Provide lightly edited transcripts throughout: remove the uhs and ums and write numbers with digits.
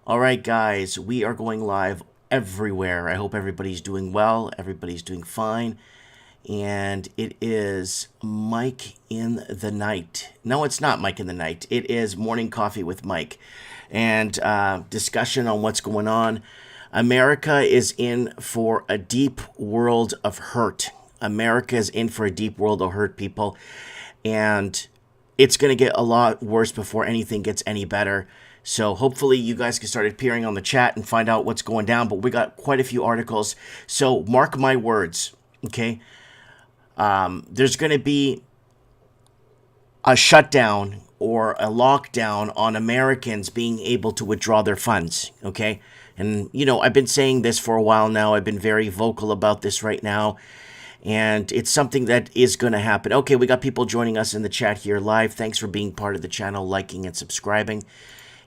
All right, guys, we are going live everywhere. I hope everybody's doing well, everybody's doing fine. And it is Mike in the Night. No, it's not Mike in the Night. It is Morning Coffee with Mike. And discussion on what's going on. America is in for a deep world of hurt. America is in for a deep world of hurt, people. And it's going to get a lot worse before anything gets any better. So hopefully you guys can start appearing on the chat and find out what's going down. But we got quite a few articles. So mark my words, okay? There's going to be a shutdown or a lockdown on Americans being able to withdraw their funds, okay? And, you know, I've been saying this for a while now. I've been very vocal about this right now. And it's something that is going to happen. Okay, we got people joining us in the chat here live. Thanks for being part of the channel, liking and subscribing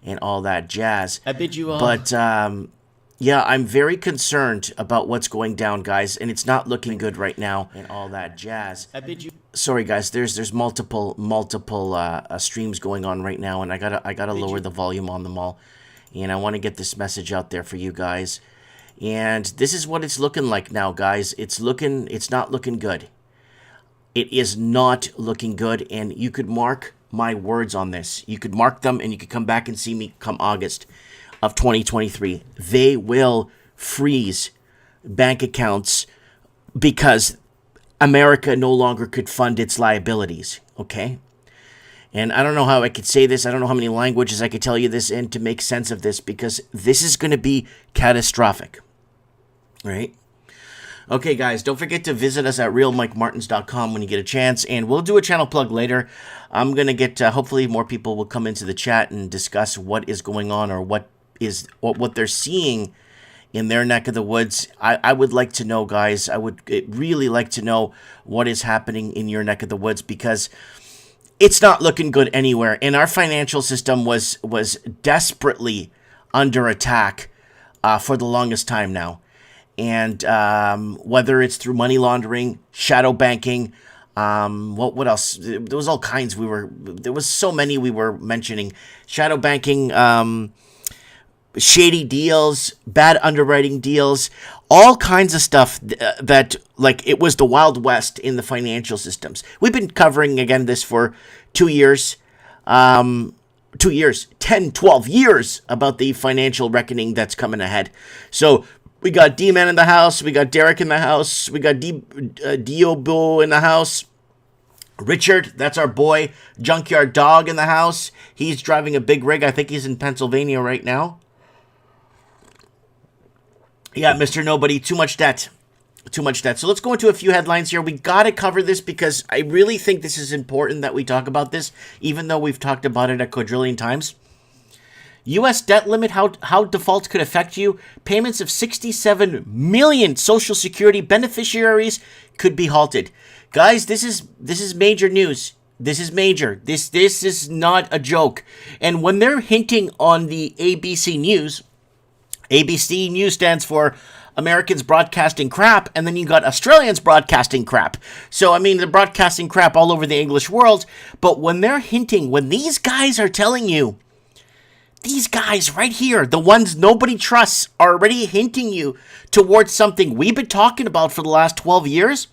and all that jazz. I bid you all. But, yeah, I'm very concerned about what's going down, guys, and it's not looking good right now and all that jazz. I bid you. Sorry, guys. There's multiple streams going on right now, and I gotta lower the volume on them all, and I want to get this message out there for you guys. And this is what it's looking like now, guys. It's not looking good. It is not looking good, and you could mark my words on this. You could mark them, and you could come back and see me come August of 2023. They will freeze bank accounts because America no longer could fund its liabilities, okay? And I don't know how I could say this. I don't know how many languages I could tell you this in to make sense of this, because this is going to be catastrophic, right? Okay, guys, don't forget to visit us at realmikemartins.com when you get a chance, and we'll do a channel plug later. I'm going to get, hopefully more people will come into the chat and discuss what is going on, or what they're seeing in their neck of the woods. I would like to know, guys. I would really like to know what is happening in your neck of the woods, because it's not looking good anywhere. And our financial system was desperately under attack for the longest time now. And whether it's through money laundering, shadow banking, what else? There was all kinds. There was so many we were mentioning. Shadow banking, shady deals, bad underwriting deals, all kinds of stuff that, like, it was the Wild West in the financial systems. We've been covering, again, this for 2 years, 10, 12 years about the financial reckoning that's coming ahead. So we got D-Man in the house, we got Derek in the house, we got Diobo in the house. Richard, that's our boy, Junkyard Dog in the house. He's driving a big rig. I think he's in Pennsylvania right now. Yeah, Mr. Nobody, too much debt. Too much debt. So let's go into a few headlines here. We got to cover this because I really think this is important that we talk about this, even though we've talked about it a quadrillion times. U.S. debt limit, how defaults could affect you. Payments of 67 million Social Security beneficiaries could be halted. Guys, this is major news. This is major. This is not a joke. And when they're hinting on the ABC News, ABC News stands for Americans Broadcasting Crap, and then you got Australians Broadcasting Crap. So, I mean, they're broadcasting crap all over the English world, but when they're hinting, when these guys are telling you, these guys right here, the ones nobody trusts, are already hinting you towards something we've been talking about for the last 12 years,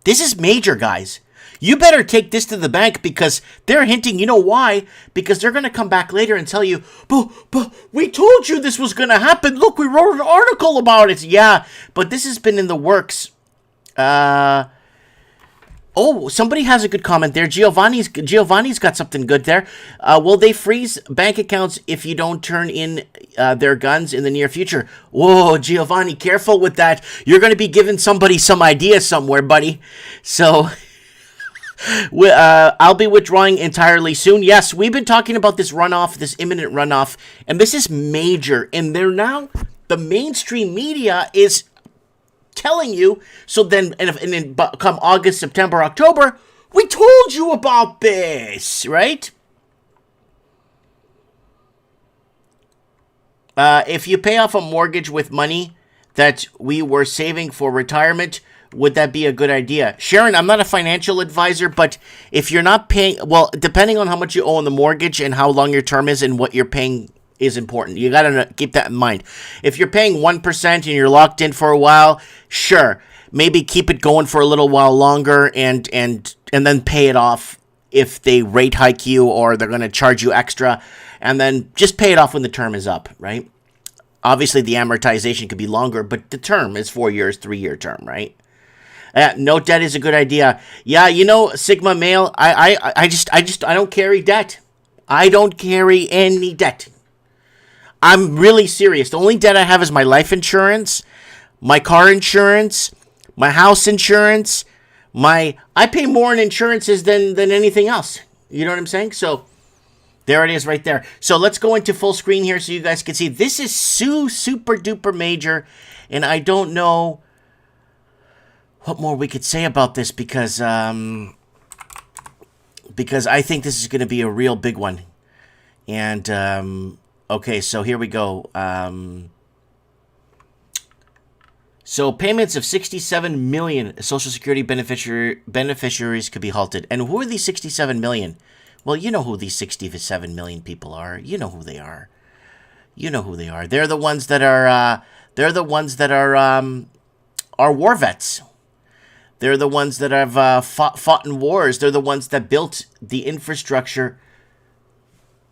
this is major, guys. You better take this to the bank, because they're hinting. You know why? Because they're going to come back later and tell you, but we told you this was going to happen. Look, we wrote an article about it. Yeah, but this has been in the works. Oh, somebody has a good comment there. Giovanni's got something good there. Will they freeze bank accounts if you don't turn in their guns in the near future? Whoa, Giovanni, careful with that. You're going to be giving somebody some idea somewhere, buddy. So I'll be withdrawing entirely soon. Yes, we've been talking about this runoff, this imminent runoff, and this is major. And they're now, the mainstream media is telling you, so then, and then come August, September, October, we told you about this, right? If you pay off a mortgage with money that we were saving for retirement, would that be a good idea? Sharon, I'm not a financial advisor, but if you're not paying, well, depending on how much you owe on the mortgage and how long your term is and what you're paying is important. You got to keep that in mind. If you're paying 1% and you're locked in for a while, sure, maybe keep it going for a little while longer and then pay it off if they rate hike you or they're going to charge you extra, and then just pay it off when the term is up, right? Obviously, the amortization could be longer, but the term is 4 years, 3-year term, right? No debt is a good idea. Yeah, Sigma Male, I don't carry debt. I don't carry any debt. I'm really serious. The only debt I have is my life insurance, my car insurance, my house insurance. I pay more in insurances than anything else. You know what I'm saying? So there it is right there. So let's go into full screen here so you guys can see. This is super duper major, and I don't know what more we could say about this because I think this is going to be a real big one. And okay, so here we go. So payments of 67 million Social Security beneficiaries could be halted. And who are these 67 million? Well, you know who these 67 million people are. You know who they are. They're the ones that are war vets. They're the ones that have fought in wars. They're the ones that built the infrastructure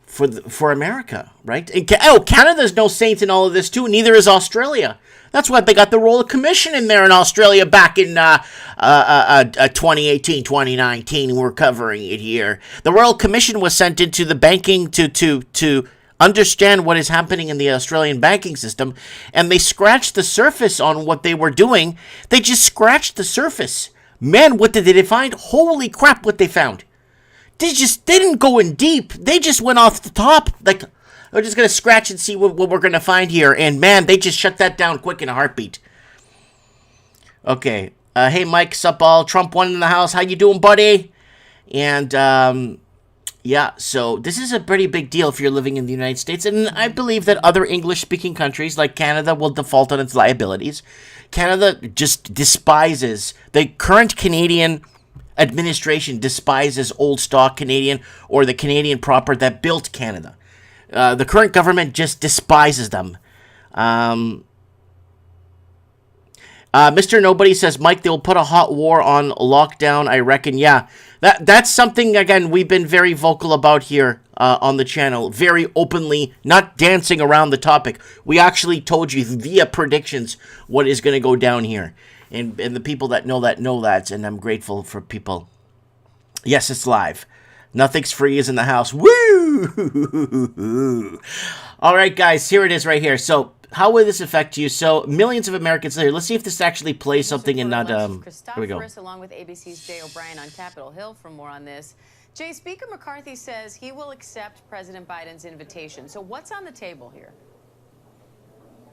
for America, right? And Canada's no saint in all of this too. Neither is Australia. That's why they got the Royal Commission in there in Australia back in 2018, 2019. We're covering it here. The Royal Commission was sent into the banking to understand what is happening in the Australian banking system, and they scratched the surface on what they were doing. They just scratched the surface. Man, what did they find? Holy crap, what they found. They didn't go in deep. They just went off the top. Like, we're just going to scratch and see what we're going to find here. And man, they just shut that down quick in a heartbeat. Okay. Hey, Mike, sup all? Trump won in the House. How you doing, buddy? And, yeah, so this is a pretty big deal if you're living in the United States. And I believe that other English-speaking countries like Canada will default on its liabilities. Canada just despises the current Canadian administration despises old stock Canadian or the Canadian proper that built Canada. The current government just despises them. Mr. Nobody says, Mike, they'll put a hot war on lockdown, I reckon. Yeah, that's something, again, we've been very vocal about here on the channel. Very openly, not dancing around the topic. We actually told you via predictions what is going to go down here. And the people that know that, and I'm grateful for people. Yes, it's live. Nothing's free is in the house. Woo! All right, guys, here it is right here. So how will this affect you? So millions of Americans here. Let's see if this actually plays something and not... Here we go. Along with ABC's Jay O'Brien on Capitol Hill for more on this. Jay, Speaker McCarthy says he will accept President Biden's invitation. So what's on the table here?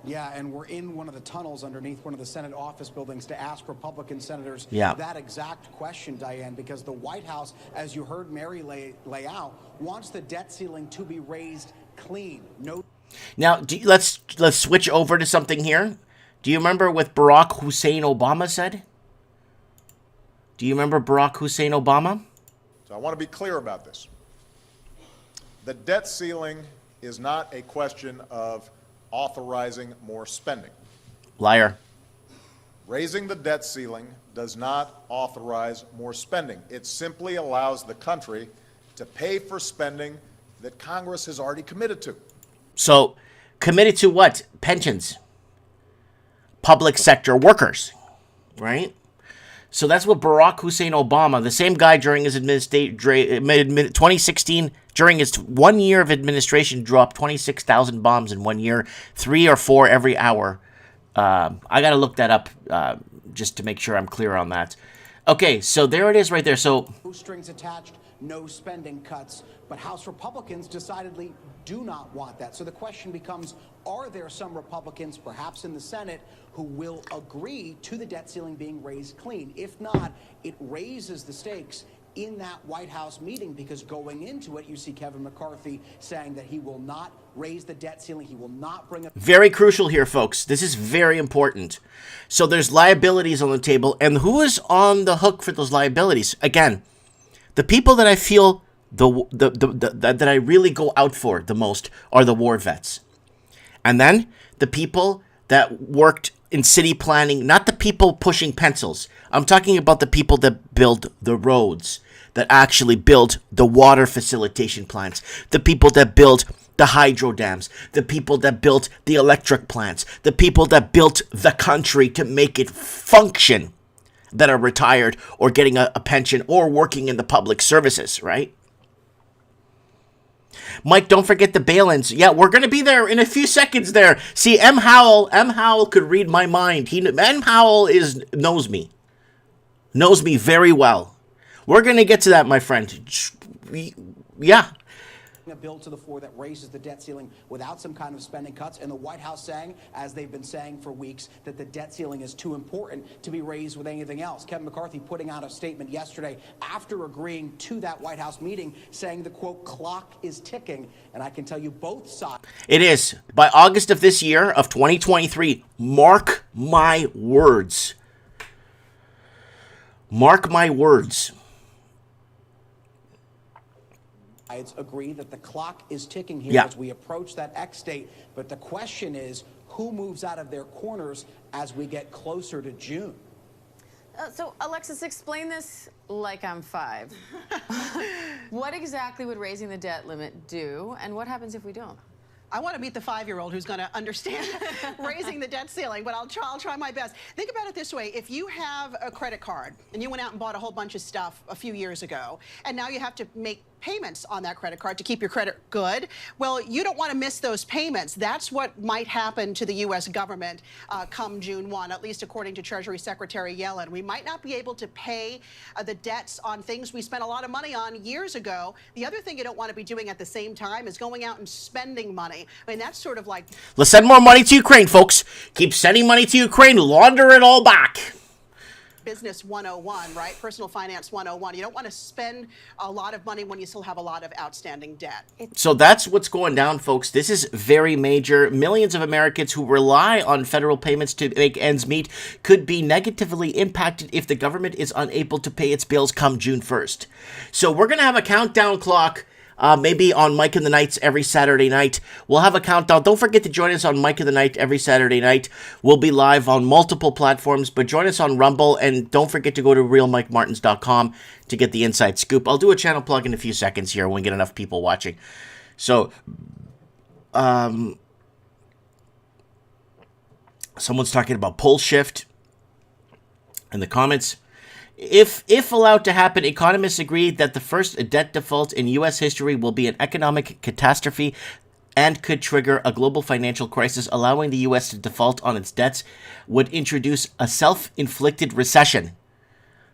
Yeah, and we're in one of the tunnels underneath one of the Senate office buildings to ask Republican senators that exact question, Diane, because the White House, as you heard Mary lay out, wants the debt ceiling to be raised clean. Now, let's switch over to something here. Do you remember what Barack Hussein Obama said? Do you remember Barack Hussein Obama? So I want to be clear about this. The debt ceiling is not a question of authorizing more spending. Liar. Raising the debt ceiling does not authorize more spending. It simply allows the country to pay for spending that Congress has already committed to. So, committed to what? Pensions. Public sector workers. Right? So that's what Barack Hussein Obama, the same guy during his 2016, during his 1 year of administration, dropped 26,000 bombs in 1 year, 3 or 4 every hour. I got to look that up just to make sure I'm clear on that. Okay, so there it is right there. So no strings attached, no spending cuts, but House Republicans decidedly do not want that. So the question becomes, are there some Republicans, perhaps in the Senate, who will agree to the debt ceiling being raised clean? If not, it raises the stakes in that White House meeting, because going into it, you see Kevin McCarthy saying that he will not raise the debt ceiling. He will not bring up... Very crucial here, folks. This is very important. So there's liabilities on the table, and who is on the hook for those liabilities? Again, the people that I feel that I really go out for the most are the war vets. And then the people that worked in city planning, not the people pushing pencils. I'm talking about the people that build the roads, that actually build the water facilitation plants, the people that build the hydro dams, the people that built the electric plants, the people that built the country to make it function, that are retired or getting a pension or working in the public services, right? Mike, don't forget the bail-ins. Yeah, we're going to be there in a few seconds there. See, M. Howell could read my mind. M. Howell knows me very well. We're going to get to that, my friend. Yeah. A bill to the floor that raises the debt ceiling without some kind of spending cuts, and the White House saying, as they've been saying for weeks, that the debt ceiling is too important to be raised with anything else. Kevin McCarthy putting out a statement yesterday after agreeing to that White House meeting, saying the, quote, clock is ticking, and I can tell you both sides. It is. By August of this year, of 2023, mark my words. Mark my words. Agree that the clock is ticking here as we approach that X date. But the question is, who moves out of their corners as we get closer to June? So, Alexis, explain this like I'm 5. What exactly would raising the debt limit do, and what happens if we don't? I want to meet the 5-year-old who's going to understand raising the debt ceiling, but I'll try my best. Think about it this way. If you have a credit card and you went out and bought a whole bunch of stuff a few years ago, and now you have to make payments on that credit card to keep your credit good, well, you don't want to miss those payments. That's what might happen to the U.S. government come June 1, at least according to Treasury Secretary Yellen. We might not be able to pay the debts on things we spent a lot of money on years ago. The other thing you don't want to be doing at the same time is going out and spending money. I mean, that's sort of like... Let's send more money to Ukraine, folks. Keep sending money to Ukraine. Launder it all back. Business 101, right? Personal finance 101. You don't want to spend a lot of money when you still have a lot of outstanding debt. So that's what's going down, folks. This is very major. Millions of Americans who rely on federal payments to make ends meet could be negatively impacted if the government is unable to pay its bills come June 1st. So we're going to have a countdown clock. Maybe on Mike in the Nights every Saturday night. We'll have a countdown. Don't forget to join us on Mike in the Night every Saturday night. We'll be live on multiple platforms, but join us on Rumble, and don't forget to go to realmikemartins.com to get the inside scoop. I'll do a channel plug in a few seconds here when we get enough people watching. So, someone's talking about pole shift in the comments. If allowed to happen, economists agree that the first debt default in U.S. history will be an economic catastrophe and could trigger a global financial crisis. Allowing the U.S. to default on its debts would introduce a self-inflicted recession.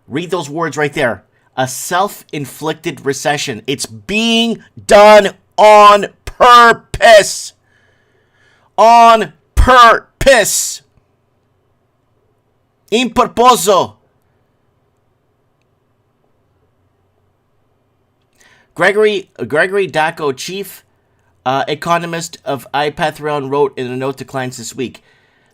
Read those words right there. A self-inflicted recession. It's being done on purpose. On purpose. In purposo. Gregory Dacko, chief economist of iPathron, wrote in a note to clients this week.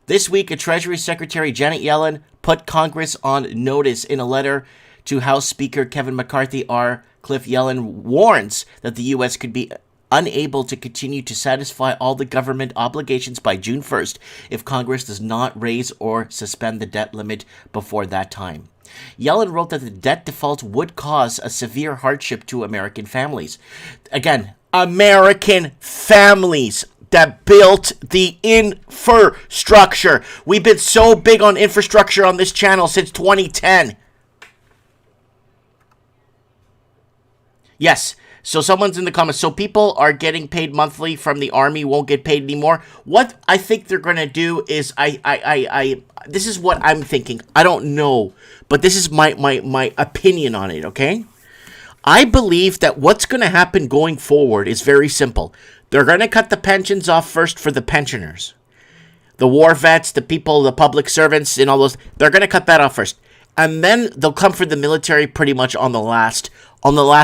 This week, a Treasury Secretary, Janet Yellen, put Congress on notice in a letter to House Speaker Kevin McCarthy. Cliff Yellen warns that the U.S. could be unable to continue to satisfy all the government obligations by June 1st if Congress does not raise or suspend the debt limit before that time. Yellen wrote that the debt default would cause a severe hardship to American families. Again, American families that built the infrastructure. We've been so big on infrastructure on this channel since 2010. Yes. So someone's in the comments. So people are getting paid monthly from the Army, won't get paid anymore. What I think they're going to do is this is what I'm thinking. I don't know, but this is my opinion on it, okay? I believe that what's going to happen going forward is very simple. They're going to cut the pensions off first for the pensioners. The war vets, the people, the public servants, and all those, they're going to cut that off first. And then they'll come for the military pretty much on the last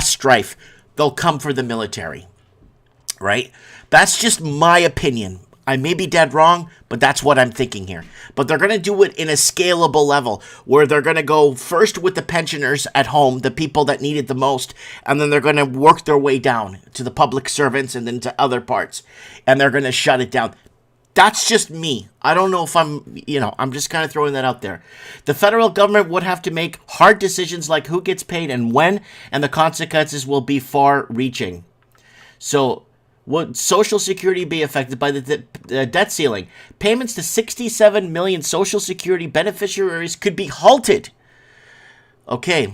strife. They'll come for the military, right? That's just my opinion. I may be dead wrong, but that's what I'm thinking here. But they're going to do it in a scalable level where they're going to go first with the pensioners at home, the people that need it the most, and then they're going to work their way down to the public servants and then to other parts, and they're going to shut it down. That's just me. I don't know if I'm just kind of throwing that out there. The federal government would have to make hard decisions like who gets paid and when, and the consequences will be far-reaching. So, would Social Security be affected by the debt ceiling? Payments to 67 million Social Security beneficiaries could be halted. Okay.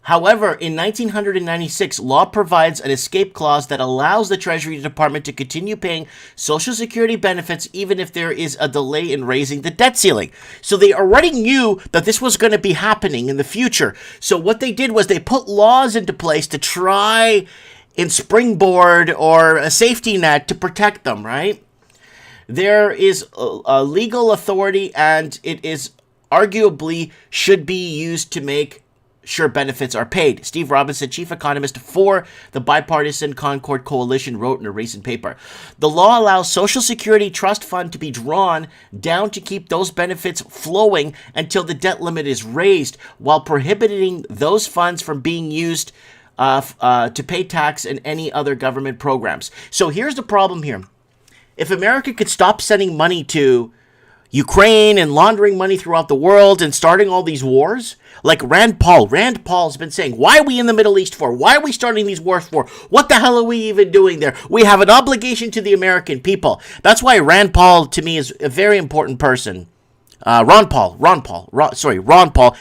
However, in 1996, law provides an escape clause that allows the Treasury Department to continue paying Social Security benefits even if there is a delay in raising the debt ceiling. So they already knew that this was going to be happening in the future. So what they did was they put laws into place to try and springboard or a safety net to protect them, right? There is a legal authority, and it is arguably should be used to make sure benefits are paid. Steve Robinson, chief economist for the bipartisan Concord Coalition, wrote in a recent paper. The law allows Social Security Trust Fund to be drawn down to keep those benefits flowing until the debt limit is raised, while prohibiting those funds from being used to pay tax and any other government programs. So here's the problem here. If America could stop sending money to Ukraine and laundering money throughout the world and starting all these wars, like Rand Paul's been saying, why are we in the Middle East for? Why are we starting these wars for? What the hell are we even doing there? We have an obligation to the American people. That's why Rand Paul, to me, is a very important person. Ron Paul.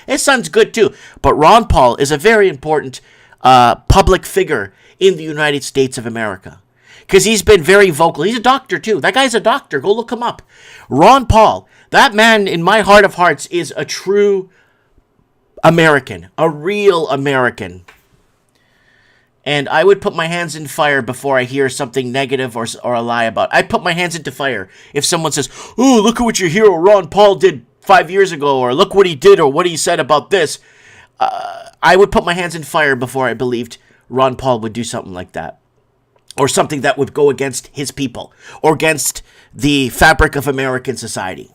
His son's good too, but Ron Paul is a very important public figure in the United States of America. Because he's been very vocal. He's a doctor, too. That guy's a doctor. Go look him up. Ron Paul, that man, in my heart of hearts, is a true American. A real American. And I would put my hands in fire before I hear something negative or a lie about it. I'd put my hands into fire if someone says, oh, look at what your hero Ron Paul did 5 years ago, or look what he did, or what he said about this. I would put my hands in fire before I believed Ron Paul would do something like that. Or something that would go against his people, or against the fabric of American society.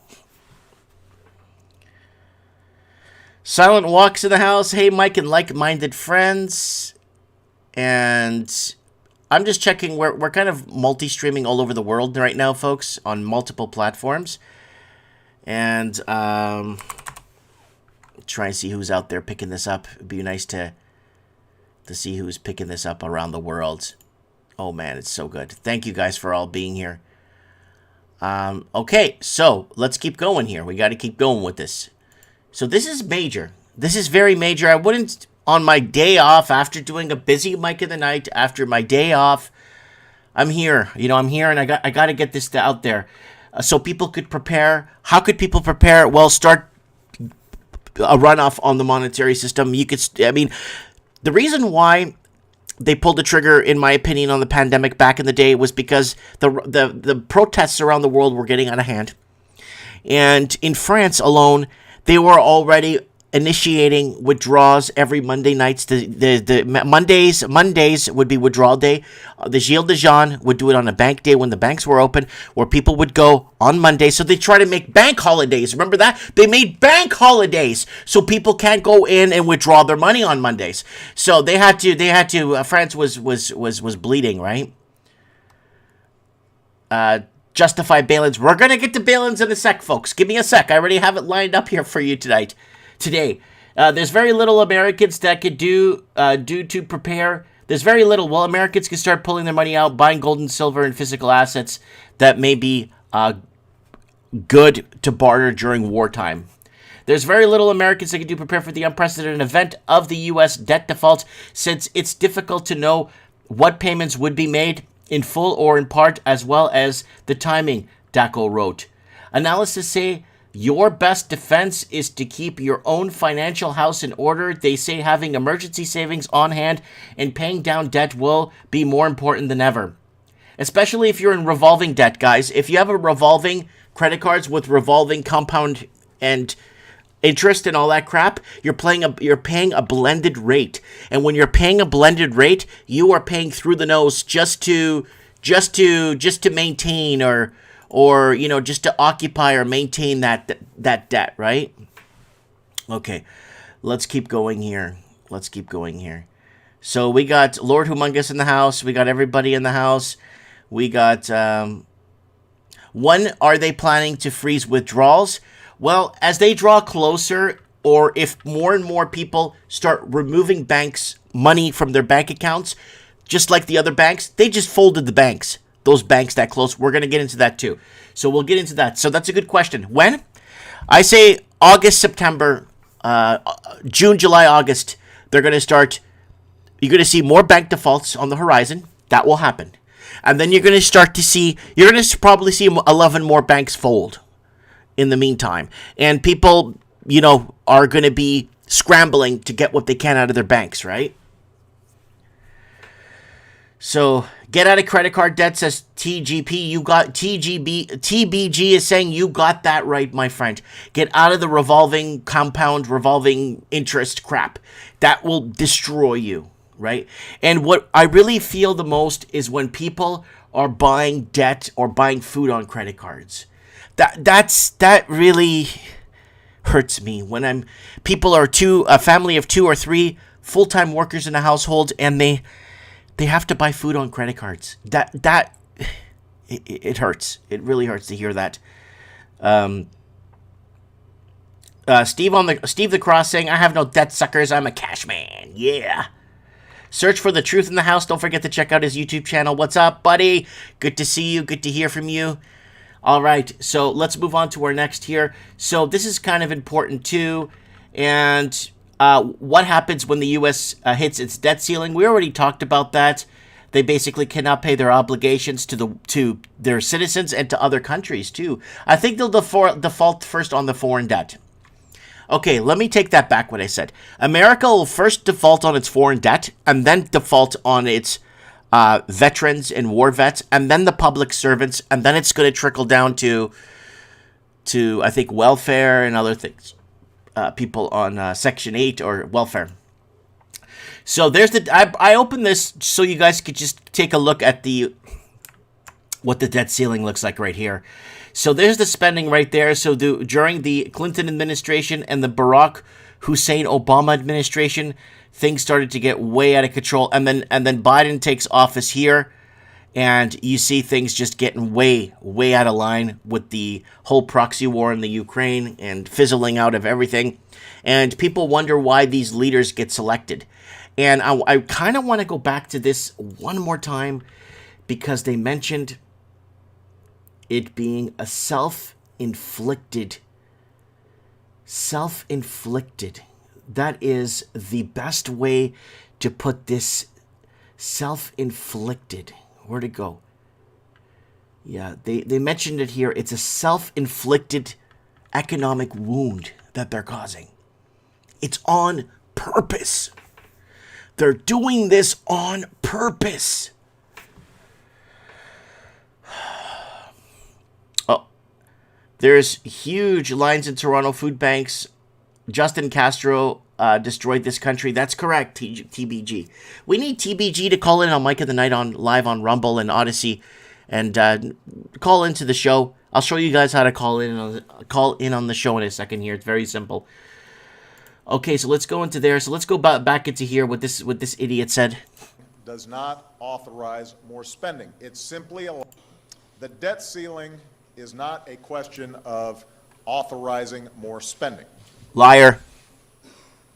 Silent walks in the house. Hey, Mike and like-minded friends. And I'm just checking. We're kind of multi-streaming all over the world right now, folks, on multiple platforms. And try and see who's out there picking this up. It'd be nice to see who's picking this up around the world. Oh, man, it's so good. Thank you guys for all being here. Okay, so let's keep going here. We got to keep going with this. So this is major. This is very major. I wouldn't, on my day off, after doing a busy Mike of the Night, after my day off, I'm here. I'm here, and I got to get this out there so people could prepare. How could people prepare? Well, start a runoff on the monetary system. The reason why they pulled the trigger, in my opinion, on the pandemic back in the day was because the protests around the world were getting out of hand. And in France alone, they were already initiating withdrawals every Monday nights. The Mondays would be withdrawal day. The Gilets de Jaunes would do it on a bank day when the banks were open, where people would go on Monday. So they try to make bank holidays. Remember that? They made bank holidays so people can't go in and withdraw their money on Mondays. So they had to. France was bleeding, right? Justify bail-ins. We're gonna get to bail-ins in a sec, folks. Give me a sec. I already have it lined up here for you today. There's very little Americans that could do to prepare. There's very little. Well, Americans can start pulling their money out, buying gold and silver and physical assets that may be good to barter during wartime. There's very little Americans that can do prepare for the unprecedented event of the U.S. debt default, since it's difficult to know what payments would be made in full or in part, as well as the timing, Daco wrote. Analysts say your best defense is to keep your own financial house in order. They say having emergency savings on hand and paying down debt will be more important than ever. Especially if you're in revolving debt, guys. If you have a revolving credit cards with revolving compound and interest and all that crap, you're paying a blended rate. And when you're paying a blended rate, you are paying through the nose just to just to maintain or just to occupy or maintain that debt, right? Okay, let's keep going here. So we got Lord Humongous in the house. We got everybody in the house. We got, when are they planning to freeze withdrawals? Well, as they draw closer, or if more and more people start removing banks' money from their bank accounts, just like the other banks, they just folded the banks. Those banks that close. We're going to get into that too. So we'll get into that. So that's a good question. When? I say August, September, June, July, August, they're going to start. You're going to see more bank defaults on the horizon. That will happen. And then you're going to probably see 11 more banks fold in the meantime. And people, are going to be scrambling to get what they can out of their banks, right? So, get out of credit card debt, says TGP. TBG is saying you got that right, my friend. Get out of the revolving interest crap. That will destroy you, right? And what I really feel the most is when people are buying debt or buying food on credit cards. That really hurts me when people are a family of 2 or 3 full-time workers in a household, and they have to buy food on credit cards. It hurts. It really hurts to hear that. Steve the Cross saying, I have no debt, suckers. I'm a cash man. Yeah. Search for the truth in the house. Don't forget to check out his YouTube channel. What's up, buddy? Good to see you. Good to hear from you. All right. So let's move on to our next here. So this is kind of important too. And what happens when the U.S. Hits its debt ceiling? We already talked about that. They basically cannot pay their obligations to their citizens and to other countries too. I think they'll default first on the foreign debt. Okay, let me take that back what I said. America will first default on its foreign debt and then default on its veterans and war vets and then the public servants, and then it's going to trickle down to I think welfare and other things. People on Section 8 or welfare. So there's I opened this so you guys could just take a look at what the debt ceiling looks like right here. So there's the spending right there. So during the Clinton administration and the Barack Hussein Obama administration, things started to get way out of control. And then Biden takes office here, and you see things just getting way, way out of line with the whole proxy war in the Ukraine and fizzling out of everything. And people wonder why these leaders get selected. And I kind of want to go back to this one more time because they mentioned it being a self-inflicted. That is the best way to put this. Self-inflicted. Where'd it go? Yeah, they mentioned it here. It's a self-inflicted economic wound that they're causing. It's on purpose. They're doing this on purpose. Oh, there's huge lines in Toronto food banks. Justin Castro destroyed this country. That's correct, TBG. We need TBG to call in on Mike of the Night live on Rumble and Odyssey, and call into the show. I'll show you guys how to call in on the show in a second here. It's very simple. Okay, so let's go into there. So let's go back into here what this idiot said. Does not authorize more spending. It's simply the debt ceiling is not a question of authorizing more spending. Liar.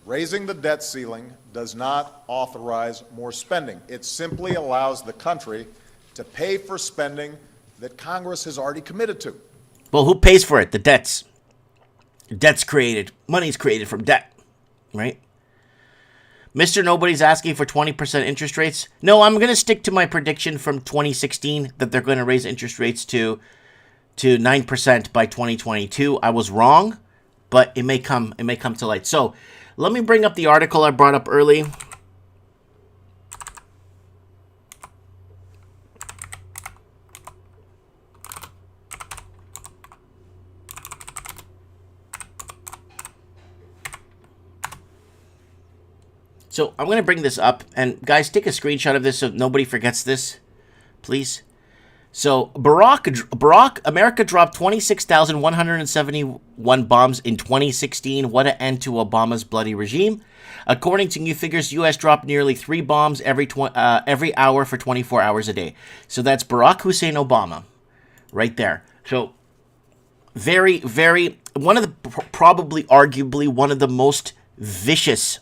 Raising the debt ceiling does not authorize more spending. It simply allows the country to pay for spending that Congress has already committed to. Well, who pays for it? The debts. Debt's created. Money's created from debt, right? Mr. Nobody's asking for 20% interest rates. No, I'm going to stick to my prediction from 2016 that they're going to raise interest rates to 9% by 2022. I was wrong, but it may come to light. So let me bring up the article I brought up early. So I'm going to bring this up, and guys, take a screenshot of this so nobody forgets this, please. So America dropped 26,171 bombs in 2016. What an end to Obama's bloody regime. According to new figures, U.S. dropped nearly 3 bombs every hour for 24 hours a day. So that's Barack Hussein Obama right there. So very, very, probably arguably one of the most vicious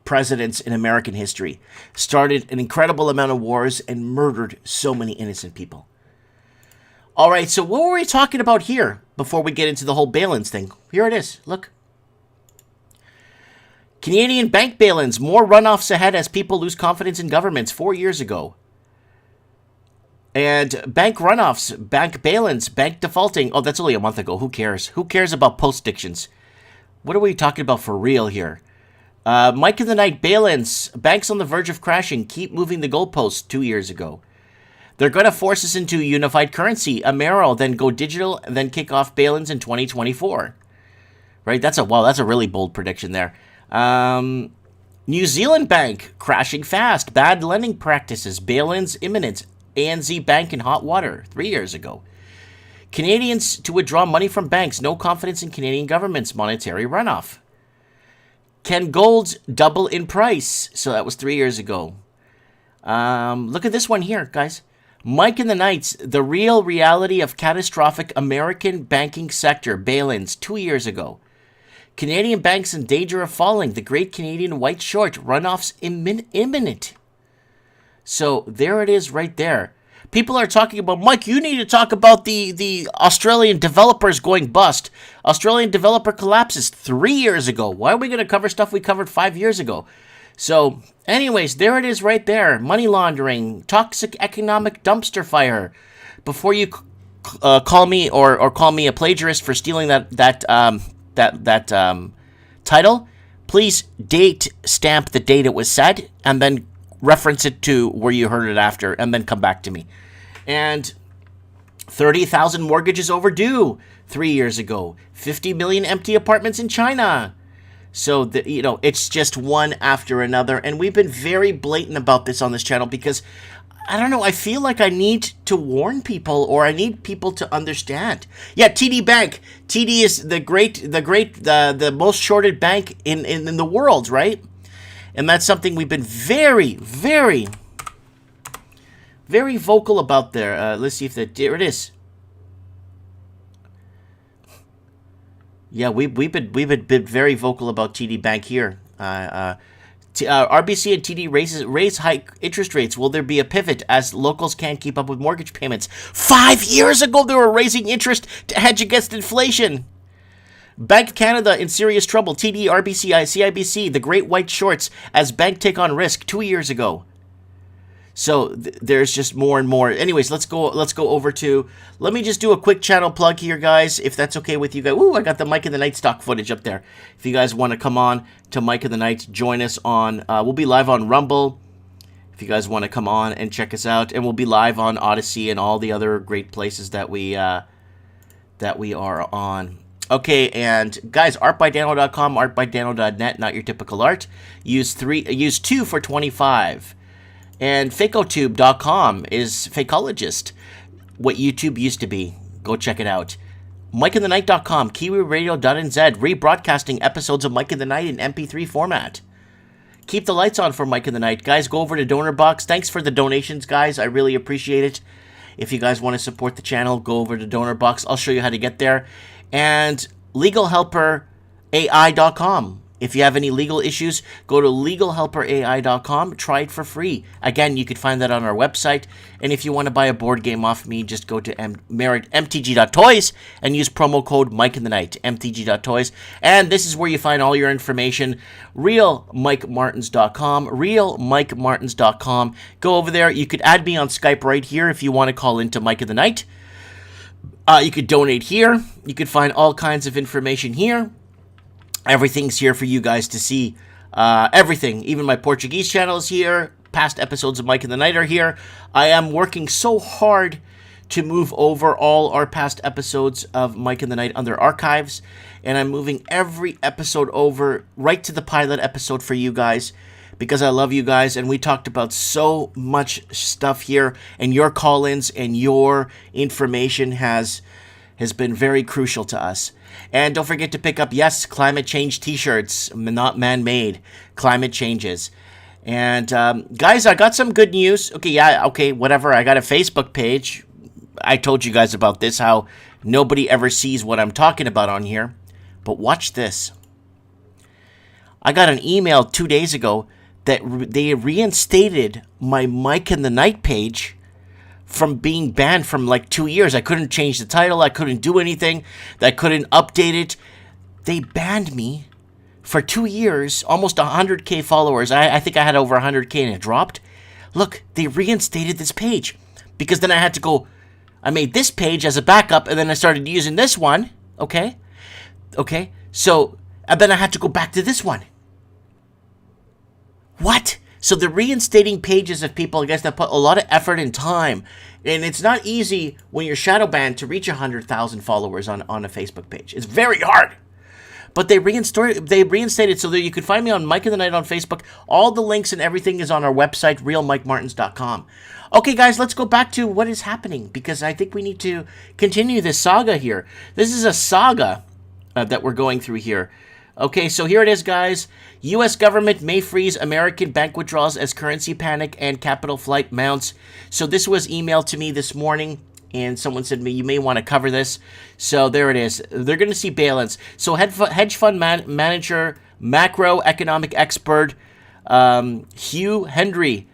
presidents in American history. Started an incredible amount of wars and murdered so many innocent people. All right, so what were we talking about here before we get into the whole bail-ins thing? Here it is. Look. Canadian bank bail-ins. More runoffs ahead as people lose confidence in governments 4 years ago. And bank runoffs, bank bail-ins, bank defaulting. Oh, that's only a month ago. Who cares? Who cares about post-dictions? What are we talking about for real here? Mike in the Night bail-ins. Banks on the verge of crashing. Keep moving the goalposts 2 years ago. They're going to force us into unified currency. Amero, then go digital, and then kick off bail-ins in 2024. Right? That's a really bold prediction there. New Zealand Bank crashing fast. Bad lending practices. Bail-ins imminent. ANZ Bank in hot water 3 years ago. Canadians to withdraw money from banks. No confidence in Canadian government's monetary runoff. Can gold double in price? So that was 3 years ago. Look at this one here, guys. Mike in the Nights, the real reality of catastrophic American banking sector bail-ins 2 years ago. Canadian banks in danger of falling. The Great Canadian White Short. Runoffs imminent. So there it is right there. People are talking about, Mike, you need to talk about the Australian developers going bust. Australian developer collapses 3 years ago. Why are we going to cover stuff we covered 5 years ago? So anyways, there it is right there. Money laundering, toxic economic dumpster fire. Before you call me or call me a plagiarist for stealing that title, please date stamp the date it was said and then reference it to where you heard it after and then come back to me. And 30,000 mortgages overdue 3 years ago. 50 million empty apartments in China. So, it's just one after another. And we've been very blatant about this on this channel because, I don't know, I feel like I need to warn people or I need people to understand. Yeah, TD Bank. TD is the most shorted bank in the world, right? And that's something we've been very, very, very vocal about there. Let's see if there it is. Yeah, we've been very vocal about TD Bank here. RBC and TD raise high interest rates. Will there be a pivot as locals can't keep up with mortgage payments? 5 years ago, they were raising interest to hedge against inflation. Bank of Canada in serious trouble. TD, RBC, CIBC, the Great White Shorts as bank take on risk 2 years ago. So there's just more and more. Anyways, let's go over to. Let me just do a quick channel plug here, guys, if that's okay with you guys. Ooh, I got the Mike in the Night stock footage up there. If you guys want to come on to Mike in the Night, join us on. We'll be live on Rumble. If you guys want to come on and check us out, and we'll be live on Odyssey and all the other great places that we are on. Okay, and guys, artbydano.com, artbydano.net, not your typical art. Use 2 for 25. And fakotube.com is Fakeologist, what YouTube used to be. Go check it out. MikeInTheNight.com, KiwiRadio.nz, rebroadcasting episodes of Mike in the Night in MP3 format. Keep the lights on for Mike in the Night. Guys, go over to Donor Box. Thanks for the donations, guys. I really appreciate it. If you guys want to support the channel, go over to Donor Box. I'll show you how to get there. And LegalHelperAI.com. If you have any legal issues, go to LegalHelperAI.com. Try it for free. Again, you can find that on our website. And if you want to buy a board game off me, just go to mtg.toys and use promo code Mike in the Night, mtg.toys. And this is where you find all your information. RealMikeMartins.com, RealMikeMartins.com. Go over there. You could add me on Skype right here if you want to call into Mike in the Night. You could donate here. You could find all kinds of information here. Everything's here for you guys to see. Everything. Even my Portuguese channel is here. Past episodes of Mike in the Night are here. I am working so hard to move over all our past episodes of Mike in the Night under archives. And I'm moving every episode over right to the pilot episode for you guys. because I love you guys, and we talked about so much stuff here, and your call-ins and your information has been very crucial to us. And don't forget to pick up, yes, climate change t-shirts, not man-made, climate changes. And guys, I got some good news. Okay, whatever. I got a Facebook page. I told you guys about this, how nobody ever sees what I'm talking about on here. But watch this. I got an email 2 days ago that they reinstated my Mike in the Night page from being banned from like 2 years. I couldn't change the title. I couldn't do anything. I couldn't update it. They banned me for 2 years, almost 100K followers. I think I had over 100K and it dropped. Look, they reinstated this page because then I had to go. I made this page as a backup and then I started using this one. Okay. So, and then I had to go back to this one. What? So they're reinstating pages of people, I guess, that put a lot of effort and time. And it's not easy when you're shadow banned to reach 100,000 followers on a Facebook page. It's very hard. But they reinstated so that you could find me on Mike in the Night on Facebook. All the links and everything is on our website, realmikemartins.com. Okay, guys, let's go back to what is happening, because I think we need to continue this saga here. This is a saga that we're going through here. Okay, so here it is, guys. U.S. government may freeze American bank withdrawals as currency panic and capital flight mounts. So this was emailed to me this morning, and someone said to me, you may want to cover this. So there it is. They're going to see bail-ins. So hedge fund manager, macroeconomic expert Hugh Hendry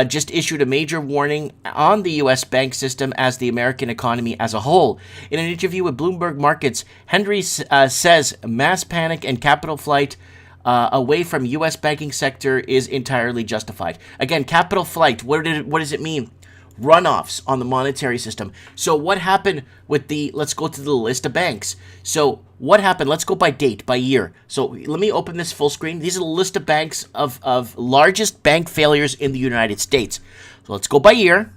just issued a major warning on the U.S. bank system as the American economy as a whole. In an interview with Bloomberg Markets, Hendry says mass panic and capital flight away from U.S. banking sector is entirely justified. Again, capital flight, what does it mean? Runoffs on the monetary system. So what happened with let's go to the list of banks. So what happened? Let's go by date, by year. So let me open this full screen. These are the list of banks of largest bank failures in the United States. So let's go by year.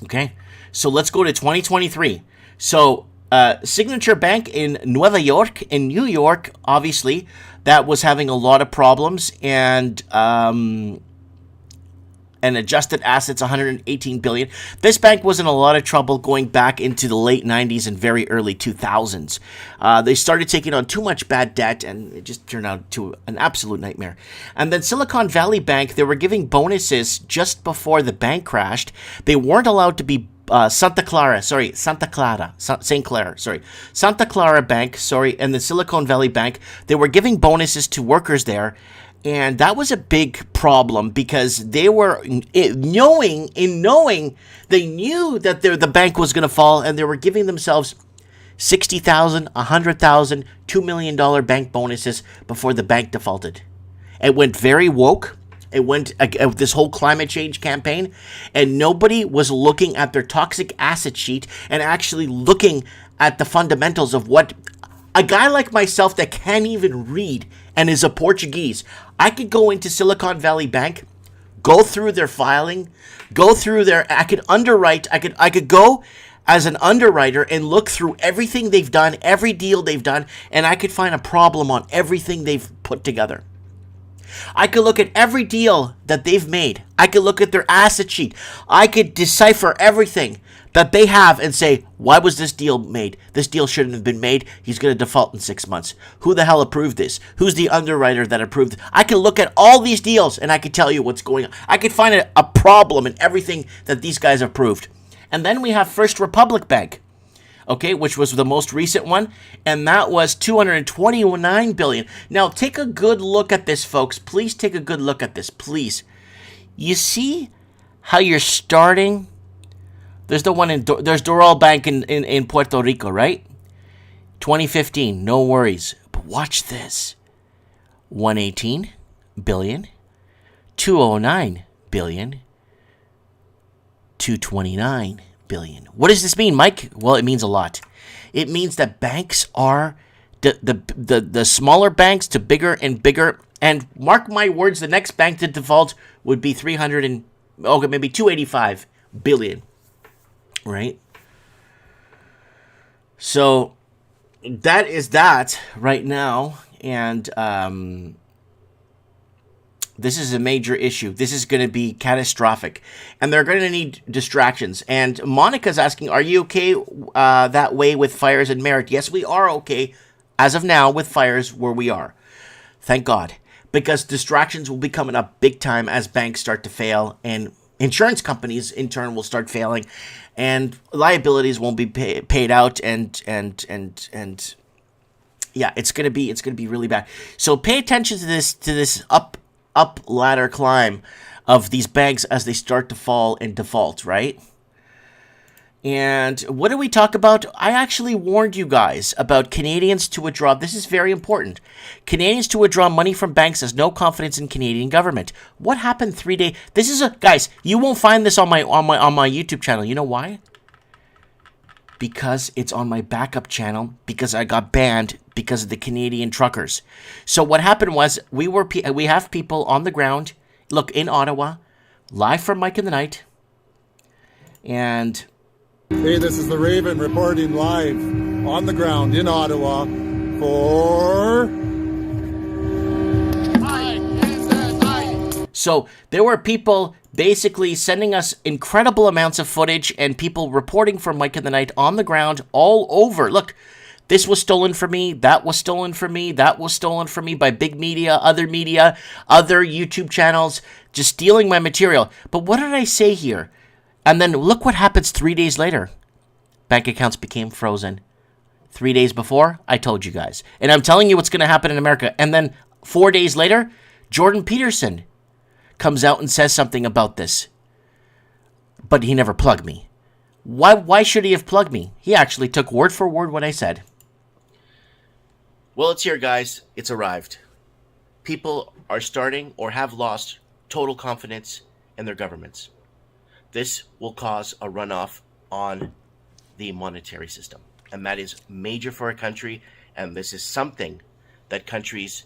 Okay. So let's go to 2023. So Signature Bank in New York, obviously, that was having a lot of problems, and adjusted assets, $118 billion. This bank was in a lot of trouble going back into the late 90s and very early 2000s. They started taking on too much bad debt, and it just turned out to an absolute nightmare. And then Silicon Valley Bank, they were giving bonuses just before the bank crashed. They weren't allowed to be Santa Clara Bank, and the Silicon Valley Bank, they were giving bonuses to workers there. And that was a big problem because they were knowing they knew that the bank was going to fall, and they were giving themselves $60,000, $100,000, $2 million bank bonuses before the bank defaulted. It went very woke. It went this whole climate change campaign, and nobody was looking at their toxic asset sheet and actually looking at the fundamentals of what a guy like myself that can't even read and is a Portuguese, I could go into Silicon Valley Bank, go through their filing, I could underwrite, I could go as an underwriter and look through everything they've done, every deal they've done, and I could find a problem on everything they've put together. I could look at every deal that they've made. I could look at their asset sheet. I could decipher everything that they have and say, why was this deal made? This deal shouldn't have been made. He's going to default in 6 months. Who the hell approved this? Who's the underwriter that approved it? I could look at all these deals and I could tell you what's going on. I could find a problem in everything that these guys approved. And then we have First Republic Bank, okay, which was the most recent one, and that was $229 billion. Now, take a good look at this, folks. Please take a good look at this, please. You see how you're starting? There's the one there's Doral Bank in Puerto Rico, right? 2015, no worries. But watch this. 118 billion, 209 billion, 229 billion. What does this mean, Mike? Well, it means a lot. It means that banks are the smaller banks to bigger and bigger. And mark my words, the next bank to default would be maybe 285 billion. Right? So that is that right now. And This is a major issue. This is going to be catastrophic. And they're going to need distractions. And Monica's asking, are you okay that way with fires and merit? Yes, we are okay as of now with fires where we are. Thank God. Because distractions will be coming up big time as banks start to fail. And insurance companies, in turn, will start failing. And liabilities won't be paid out. And yeah, it's gonna be really bad. So pay attention to this up ladder climb of these banks as they start to fall and default, right? And what did we talk about? I actually warned you guys about Canadians to withdraw. This is very important. Canadians to withdraw money from banks has no confidence in Canadian government. What happened 3 days? This is guys. You won't find this on my YouTube channel. You know why? Because it's on my backup channel. Because I got banned because of the Canadian truckers. So what happened was we have people on the ground. Look, in Ottawa, live from Mike in the Night, and. Hey, this is the Raven reporting live on the ground in Ottawa for... So there were people basically sending us incredible amounts of footage and people reporting from Mike in the Night on the ground all over. Look, this was stolen from me. That was stolen from me. That was stolen from me by big media, other YouTube channels, just stealing my material. But what did I say here? And then look what happens 3 days later. Bank accounts became frozen. 3 days before, I told you guys. And I'm telling you what's going to happen in America. And then 4 days later, Jordan Peterson comes out and says something about this. But he never plugged me. Why should he have plugged me? He actually took word for word what I said. Well, it's here, guys. It's arrived. People are starting or have lost total confidence in their governments. This will cause a runoff on the monetary system. And that is major for a country. And this is something that countries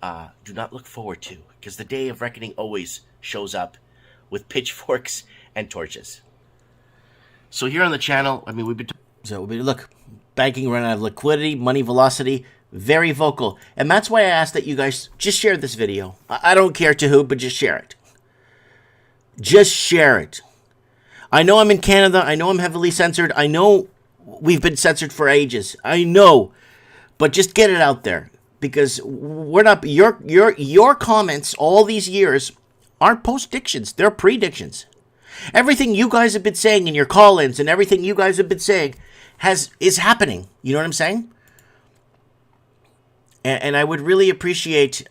do not look forward to. Because the day of reckoning always shows up with pitchforks and torches. So here on the channel, I mean, look, banking run out of liquidity, money velocity, very vocal. And that's why I asked that you guys just share this video. I don't care to who, but just share it. Just share it. I know I'm in Canada. I know I'm heavily censored. I know we've been censored for ages. I know. But just get it out there. Because we're not... Your comments all these years aren't post-dictions. They're predictions. Everything you guys have been saying in your call-ins and everything you guys have been saying is happening. You know what I'm saying? And I would really appreciate...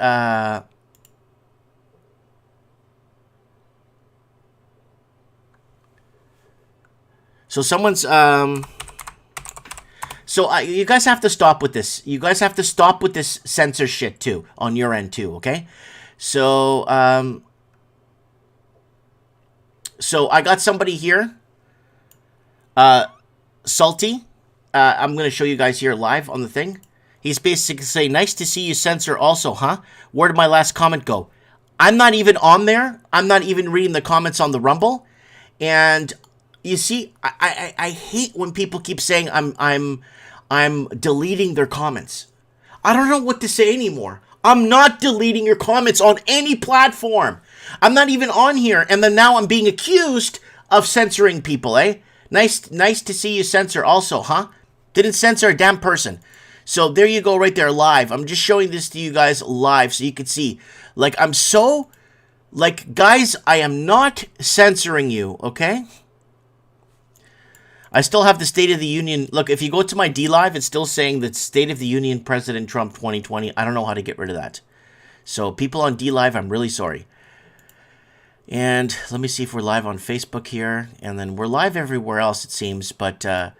So someone's, you guys have to stop with this. You guys have to stop with this censor shit too, on your end too, okay? So I got somebody here, Salty. I'm going to show you guys here live on the thing. He's basically saying, nice to see you censor also, huh? Where did my last comment go? I'm not even on there. I'm not even reading the comments on the Rumble. And... you see, I hate when people keep saying I'm deleting their comments. I don't know what to say anymore. I'm not deleting your comments on any platform. I'm not even on here, and then now I'm being accused of censoring people, eh? Nice to see you censor also, huh? Didn't censor a damn person. So there you go right there, live. I'm just showing this to you guys live so you can see. Like, I'm so... like, guys, I am not censoring you, okay? I still have the State of the Union. Look, if you go to my D-Live, it's still saying the State of the Union President Trump 2020. I don't know how to get rid of that. So people on D-Live, I'm really sorry. And let me see if we're live on Facebook here. And then we're live everywhere else, it seems. But I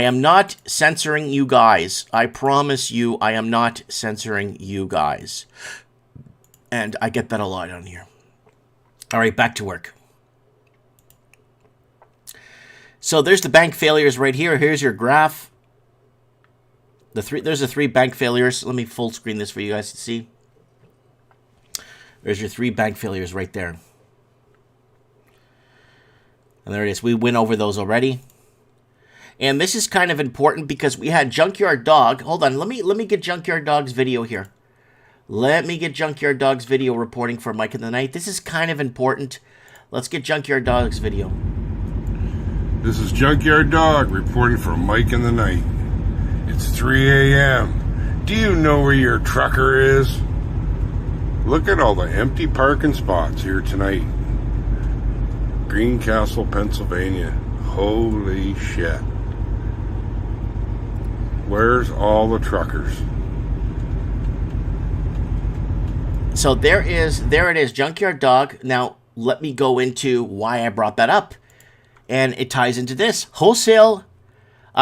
am not censoring you guys. I promise you I am not censoring you guys. And I get that a lot on here. All right, back to work. So there's the bank failures right here. Here's your graph. There's the 3 bank failures. Let me full screen this for you guys to see. There's your 3 bank failures right there. And there it is. We went over those already. And this is kind of important because we had Junkyard Dog. Hold on. Let me get Junkyard Dog's video here. Let me get Junkyard Dog's video reporting for Mike in the Night. This is kind of important. Let's get Junkyard Dog's video. This is Junkyard Dog reporting for Mike in the Night. It's 3 a.m. Do you know where your trucker is? Look at all the empty parking spots here tonight. Greencastle, Pennsylvania. Holy shit. Where's all the truckers? So there it is, Junkyard Dog. Now, let me go into why I brought that up. And it ties into this. Wholesale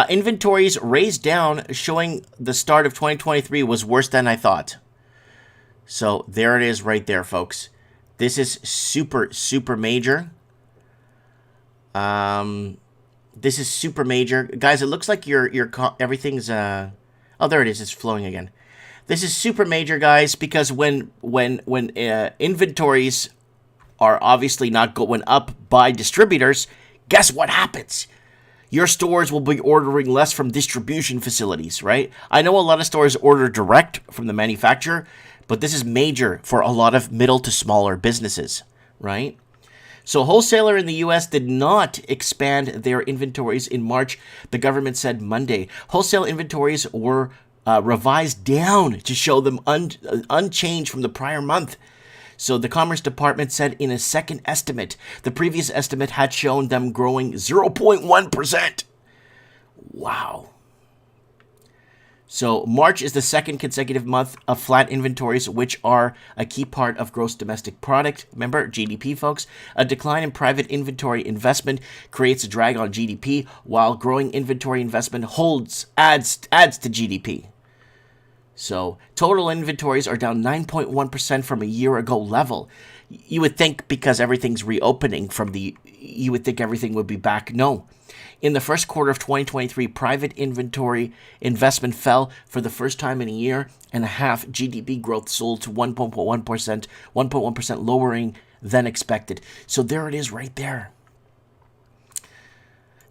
inventories raised down, showing the start of 2023 was worse than I thought. So there it is right there, folks. This is super, super major. This is super major. Guys, it looks like everything's... oh, there it is. It's flowing again. This is super major, guys, because when inventories are obviously not going up by distributors, guess what happens? Your stores will be ordering less from distribution facilities, right? I know a lot of stores order direct from the manufacturer, but this is major for a lot of middle to smaller businesses, right? So wholesaler in the U.S. did not expand their inventories in March, the government said Monday. Wholesale inventories were revised down to show them unchanged from the prior month. So the Commerce Department said in a second estimate, the previous estimate had shown them growing 0.1%. Wow. So March is the second consecutive month of flat inventories, which are a key part of gross domestic product. Remember, GDP, folks. A decline in private inventory investment creates a drag on GDP, while growing inventory investment adds to GDP. So total inventories are down 9.1% from a year ago level. You would think because everything's reopening you would think everything would be back. No. In the first quarter of 2023, private inventory investment fell for the first time in a year and a half. GDP growth sold to 1.1%, lowering than expected. So there it is right there.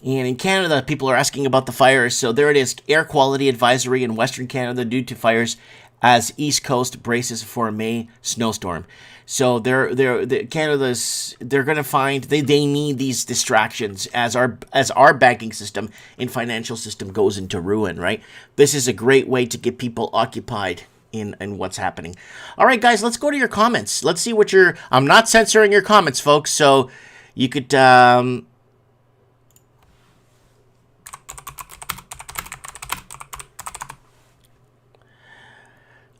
And in Canada, people are asking about the fires. So there it is, air quality advisory in Western Canada due to fires as East Coast braces for a May snowstorm. So Canada's going to find they need these distractions as our banking system and financial system goes into ruin, right? This is a great way to get people occupied in what's happening. All right, guys, let's go to your comments. Let's see what I'm not censoring your comments, folks. So you could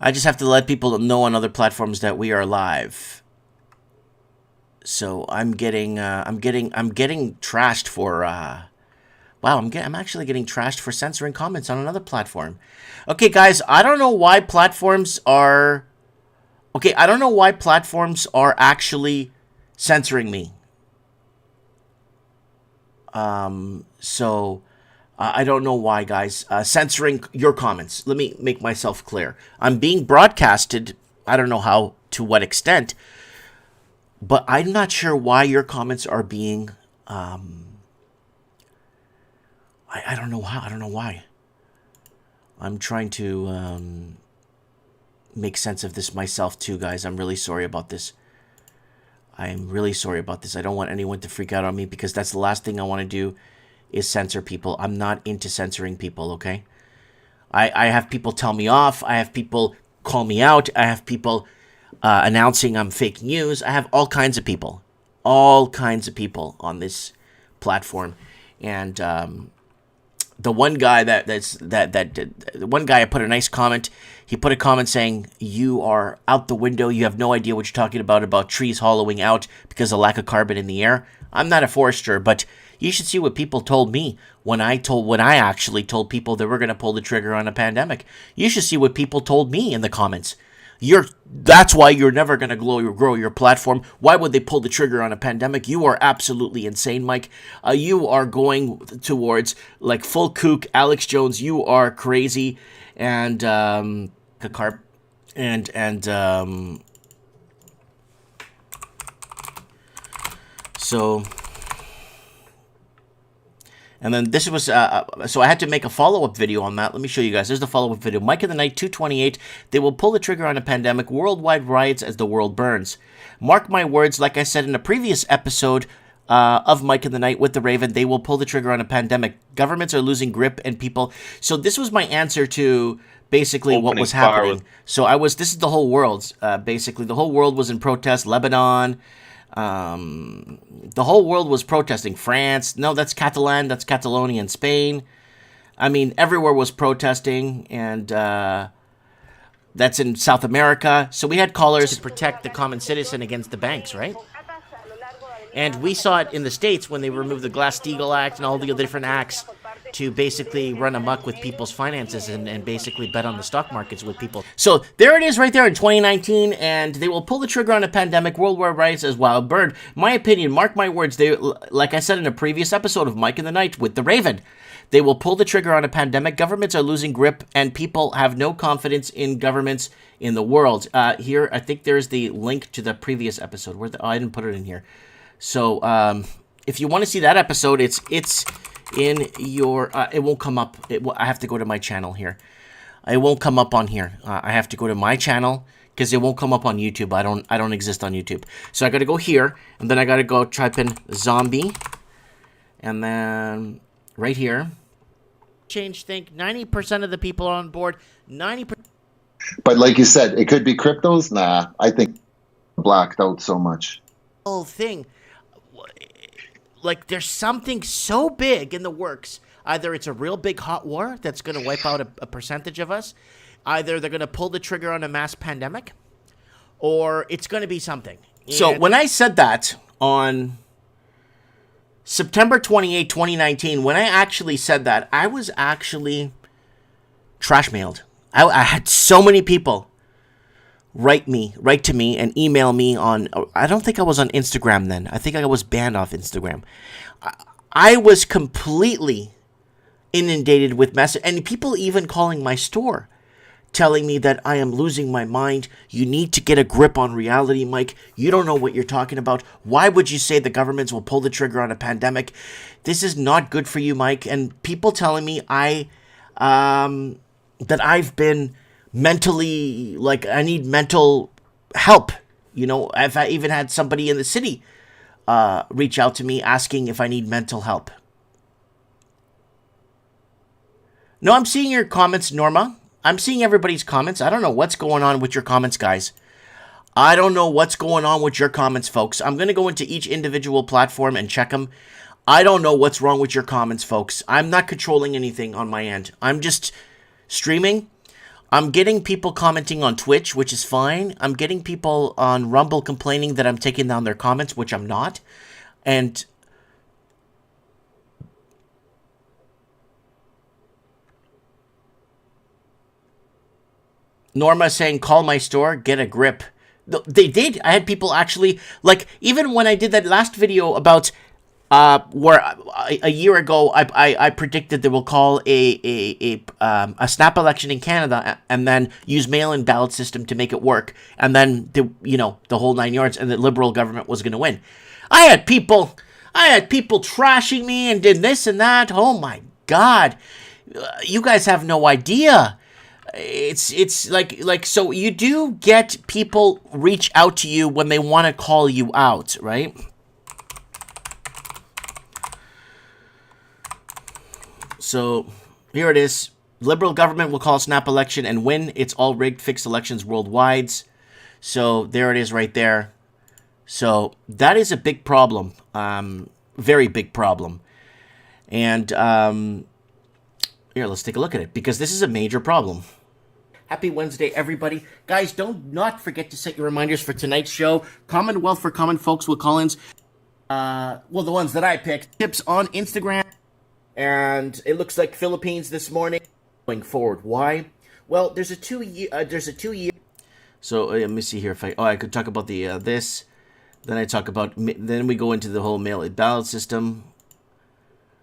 I just have to let people know on other platforms that we are live. So I'm getting trashed for wow, I'm actually getting trashed for censoring comments on another platform. Okay, guys, I don't know why platforms are actually censoring me. I don't know why, guys. Censoring your comments. Let me make myself clear. I'm being broadcasted. I don't know to what extent. But I'm not sure why your comments are being... I don't know how. I don't know why. I'm trying to make sense of this myself too, guys. I'm really sorry about this. I'm really sorry about this. I don't want anyone to freak out on me because that's the last thing I want to do is censor people. I'm not into censoring people, okay? I have people tell me off. I have people call me out. I have people announcing I'm fake news. I have all kinds of people on this platform. And the one guy the one guy I put a nice comment. He put a comment saying, "You are out the window. You have no idea what you're talking about trees hollowing out because of lack of carbon in the air." I'm not a forester, but you should see what people told me when I actually told people that we're going to pull the trigger on a pandemic. You should see what people told me in the comments. That's why you're never going to grow your platform. Why would they pull the trigger on a pandemic? You are absolutely insane, Mike. You are going towards like full kook, Alex Jones. You are crazy, and And then this was, so I had to make a follow-up video on that. Let me show you guys. There's the follow-up video. Mike in the Night 228. They will pull the trigger on a pandemic. Worldwide riots as the world burns. Mark my words, like I said in a previous episode of Mike in the Night with the Raven, they will pull the trigger on a pandemic. Governments are losing grip and people. So this was my answer to basically what was happening. So this is the whole world. Basically, the whole world was in protest. Lebanon. The whole world was protesting. France, no, that's Catalan, that's Catalonia in Spain. I mean, everywhere was protesting, and that's in South America. So we had callers to protect the common citizen against the banks, right? And we saw it in the States when they removed the Glass-Steagall Act and all the other different acts to basically run amok with people's finances and basically bet on the stock markets with people. So there it is right there in 2019, and they will pull the trigger on a pandemic. Worldwide riots as wild bird. My opinion, mark my words, they, like I said in a previous episode of Mike in the Night with the Raven, they will pull the trigger on a pandemic. Governments are losing grip, and people have no confidence in governments in the world. Here, I think there's the link to the previous episode. Oh, I didn't put it in here. So if you want to see that episode, it's in your it won't come up. I have to go to my channel here. It won't come up on here. I have to go to my channel because it won't come up on YouTube. I don't exist on YouTube. So I got to go here, and then I got to go type in zombie, and then right here, change think 90% of the people are on board. 90%. But like you said, it could be cryptos. Nah, I think blacked out so much. Whole thing. Like, there's something so big in the works. Either it's a real big hot war that's going to wipe out a percentage of us. Either they're going to pull the trigger on a mass pandemic. Or it's going to be something. So when I said that on September 28, 2019, when I actually said that, I was actually trash mailed. I had so many people write to me and email me on, I don't think I was on Instagram then. I think I was banned off Instagram. I was completely inundated with messages, and people even calling my store, telling me that I am losing my mind. You need to get a grip on reality, Mike. You don't know what you're talking about. Why would you say the governments will pull the trigger on a pandemic? This is not good for you, Mike. And people telling me that I've been mentally, like, I need mental help. You know, I've even had somebody in the city reach out to me asking if I need mental help. No, I'm seeing your comments, Norma. I'm seeing everybody's comments. I don't know what's going on with your comments, guys. I don't know what's going on with your comments, folks. I'm going to go into each individual platform and check them. I don't know what's wrong with your comments, folks. I'm not controlling anything on my end. I'm just streaming. I'm getting people commenting on Twitch, which is fine. I'm getting people on Rumble complaining that I'm taking down their comments, which I'm not. And Norma saying, call my store, get a grip. They did. I had people actually, like, even when I did that last video about where a year ago I predicted they will call a snap election in Canada and then use mail-in ballot system to make it work, and then the whole 9 yards, and the Liberal government was going to win. I had people trashing me and did this and that. Oh my God, you guys have no idea. It's like so you do get people reach out to you when they want to call you out, right? So here it is. Liberal government will call snap election and win. It's all rigged, fixed elections worldwide. So there it is right there. So that is a big problem. Very big problem. And here, let's take a look at it, because this is a major problem. Happy Wednesday, everybody. Guys, don't not forget to set your reminders for tonight's show. Commonwealth for Common Folks with Collins. Well, the ones that I picked. Tips on Instagram. And it looks like Philippines this morning going forward. Why? Well, there's a 2 year. So let me see here if I could talk about the this. Then I talk about, then we go into the whole mail-in ballot system,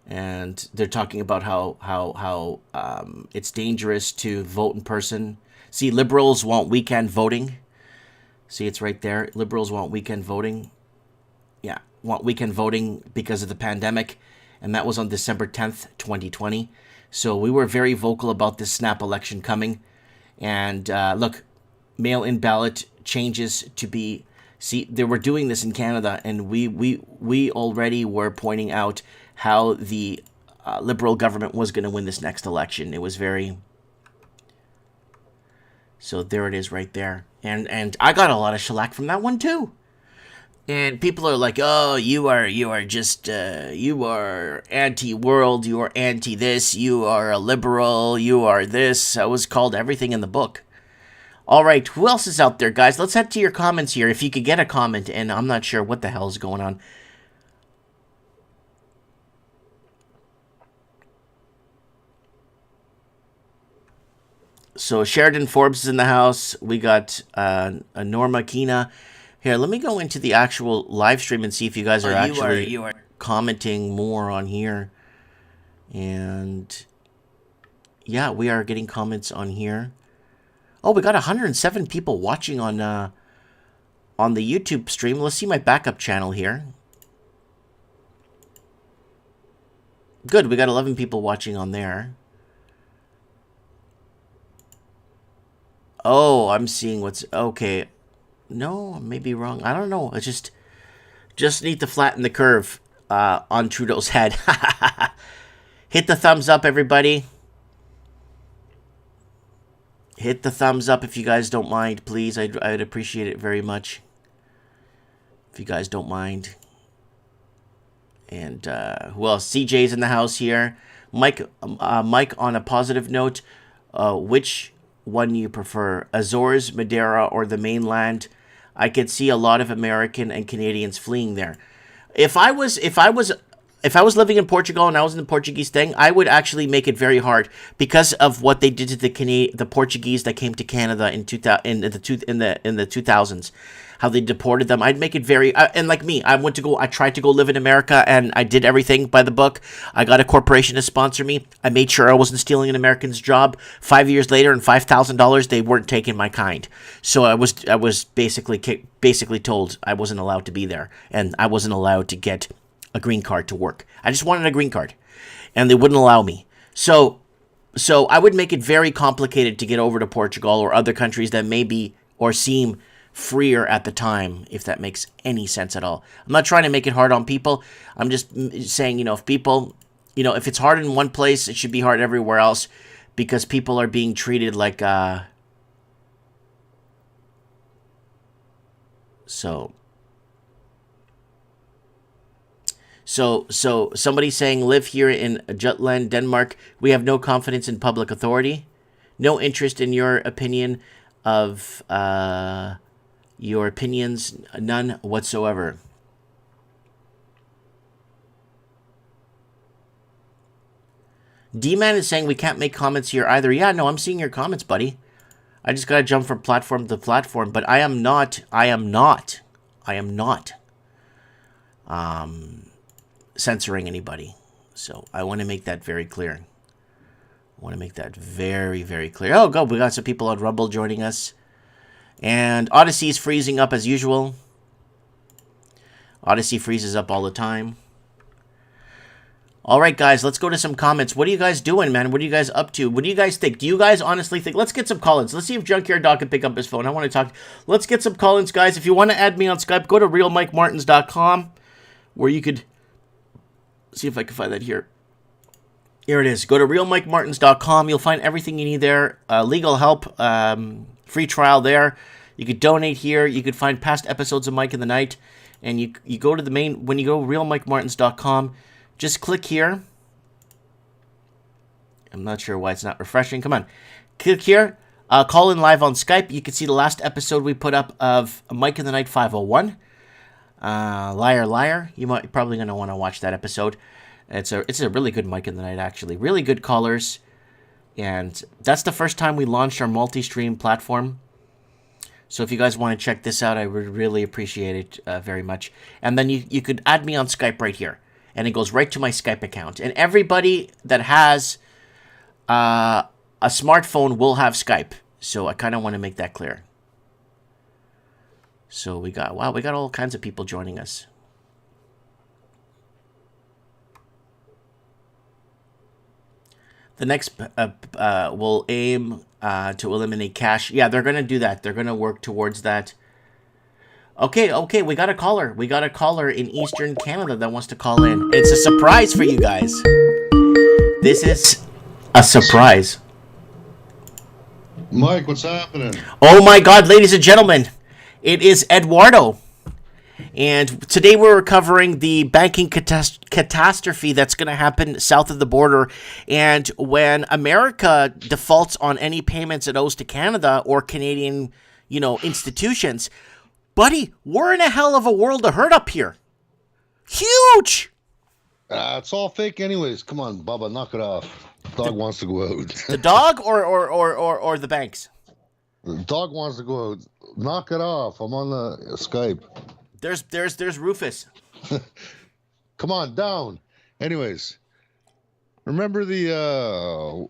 and they're talking about how it's dangerous to vote in person. See, liberals want weekend voting. See, it's right there. Liberals want weekend voting. Yeah, want weekend voting because of the pandemic. and that was on December 10th, 2020. So we were very vocal about this snap election coming. And look, mail-in ballot changes to be... See, they were doing this in Canada, and we already were pointing out how the Liberal government was going to win this next election. It was very... So there it is right there. And I got a lot of shellac from that one too. And people are like, oh, you are just, you are anti-world, you are anti-this, you are a liberal, you are this. I was called everything in the book. All right, who else is out there, guys? Let's head to your comments here. If you could get a comment, and I'm not sure what the hell is going on. So Sheridan Forbes is in the house. We got Norma Kina. Here, let me go into the actual live stream and see if you guys are actually commenting more on here. And yeah, we are getting comments on here. Oh, we got 107 people watching on the YouTube stream. Let's see my backup channel here. Good, we got 11 people watching on there. Oh, I'm seeing what's... Okay. No, I may be wrong. I don't know. I just need to flatten the curve on Trudeau's head. Hit the thumbs up, everybody. Hit the thumbs up if you guys don't mind, please. I'd appreciate it very much. If you guys don't mind. And who else? CJ's in the house here. Mike, on a positive note, which one you prefer? Azores, Madeira, or the mainland? I could see a lot of American and Canadians fleeing there. If I was living in Portugal and I was in the Portuguese thing, I would actually make it very hard because of what they did to the Portuguese that came to Canada in the 2000s. How they deported them. I'd make it very... and like me, I tried to go live in America, and I did everything by the book. I got a corporation to sponsor me. I made sure I wasn't stealing an American's job. 5 years later, and $5,000, they weren't taking my kind. So I was basically told I wasn't allowed to be there, and I wasn't allowed to get a green card to work. I just wanted a green card, and they wouldn't allow me. So I would make it very complicated to get over to Portugal or other countries that may be or seem freer at the time, if that makes any sense at all. I'm not trying to make it hard on people. I'm just saying, if people, if it's hard in one place, it should be hard everywhere else, because people are being treated like, So somebody saying, live here in Jutland, Denmark. We have no confidence in public authority. No interest in your opinion of, your opinions, none whatsoever. D-Man is saying we can't make comments here either. Yeah, no, I'm seeing your comments, buddy. I just gotta jump from platform to platform, but I am not censoring anybody. So I want to make that very clear. I want to make that very, very clear. Oh, God, we got some people on Rumble joining us. And Odyssey is freezing up as usual. Odyssey freezes up all the time. All right, guys, let's go to some comments. What are you guys doing, man? What are you guys up to? What do you guys think? Do you guys honestly think... Let's get some call-ins. Let's see if Junkyard Dog can pick up his phone. I want to talk... Let's get some call-ins, guys. If you want to add me on Skype, go to realmikemartins.com, where you could... See if I can find that here. Here it is. Go to realmikemartins.com. You'll find everything you need there. Legal help, free trial there. You could donate here. You could find past episodes of Mike in the Night. And you go to the main... When you go to realmikemartins.com, just click here. I'm not sure why it's not refreshing. Come on. Click here. Call in live on Skype. You can see the last episode we put up of Mike in the Night 501. Liar, Liar. You're probably going to want to watch that episode. It's a really good Mike in the Night, actually. Really good callers. And that's the first time we launched our multi-stream platform. So if you guys want to check this out, I would really appreciate it very much. And then you could add me on Skype right here. And it goes right to my Skype account. And everybody that has a smartphone will have Skype. So I kind of want to make that clear. So we got all kinds of people joining us. The next will aim to eliminate cash. Yeah, they're going to do that. They're going to work towards that. Okay, we got a caller. We got a caller in Eastern Canada that wants to call in. It's a surprise for you guys. This is a surprise. Mike, what's happening? Oh my God, ladies and gentlemen, it is Eduardo. And today we're covering the banking catastrophe that's going to happen south of the border. And when America defaults on any payments it owes to Canada or Canadian, institutions, buddy, we're in a hell of a world of hurt up here. Huge. It's all fake anyways. Come on, Bubba, knock it off. Dog wants to go out. The dog or the banks? The dog wants to go out. Knock it off. I'm on the Skype. There's Rufus. Come on, down. Anyways, remember the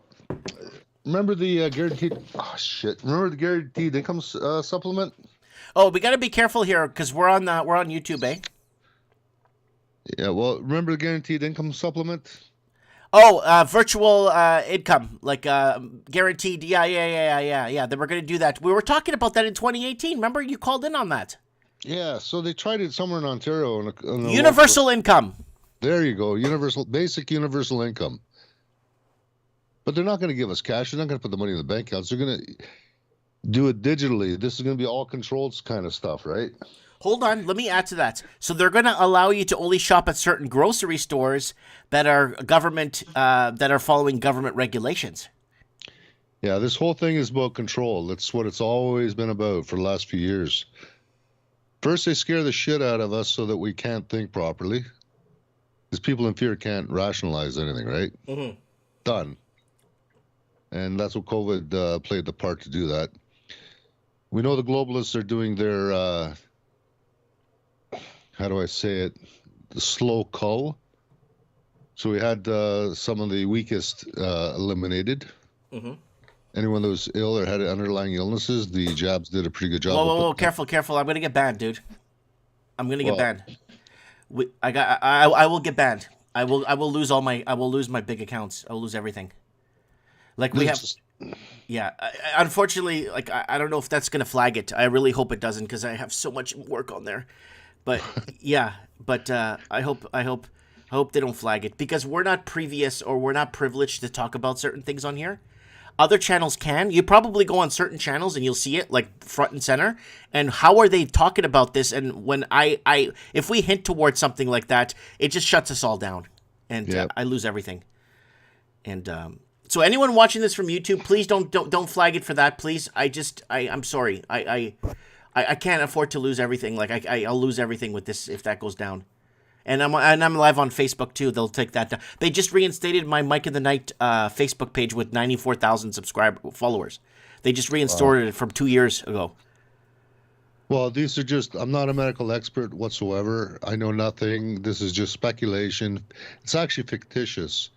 guaranteed. Oh shit! Remember the guaranteed income supplement? Oh, we got to be careful here because we're on YouTube, eh? Yeah. Well, remember the guaranteed income supplement? Oh, virtual income, like guaranteed. Yeah. They were going to do that. We were talking about that in 2018. Remember, you called in on that. Yeah, so they tried it somewhere in Ontario. On a Universal income. There you go. Basic universal income. But they're not going to give us cash. They're not going to put the money in the bank accounts. They're going to do it digitally. This is going to be all controlled kind of stuff, right? Hold on. Let me add to that. So they're going to allow you to only shop at certain grocery stores that are government, that are following government regulations. Yeah, this whole thing is about control. That's what it's always been about for the last few years. First, they scare the shit out of us so that we can't think properly. Because people in fear can't rationalize anything, right? Mm-hmm. Done. And that's what COVID played the part to do that. We know the globalists are doing their, how do I say it, the slow cull. So we had some of the weakest eliminated. Mm-hmm. Anyone that was ill or had underlying illnesses, the jabs did a pretty good job. Whoa, careful. I'm going to get banned, dude. I'm going to get banned. I will get banned. I will lose my big accounts. I will lose everything. Like we have, yeah. Unfortunately, like I don't know if that's gonna flag it. I really hope it doesn't because I have so much work on there. But yeah, I hope they don't flag it because we're not previous or we're not privileged to talk about certain things on here. Other channels can. You probably go on certain channels and you'll see it like front and center. And how are they talking about this? And when if we hint towards something like that, it just shuts us all down, and I lose everything. And so anyone watching this from YouTube, please don't flag it for that, please. I'm sorry. I can't afford to lose everything. Like I'll lose everything with this if that goes down. And I'm live on Facebook too. They'll take that down. They just reinstated my Mike in the Night Facebook page with 94,000 followers. They just reinstated it from 2 years ago. Well, these are just, I'm not a medical expert whatsoever. I know nothing. This is just speculation. It's actually fictitious.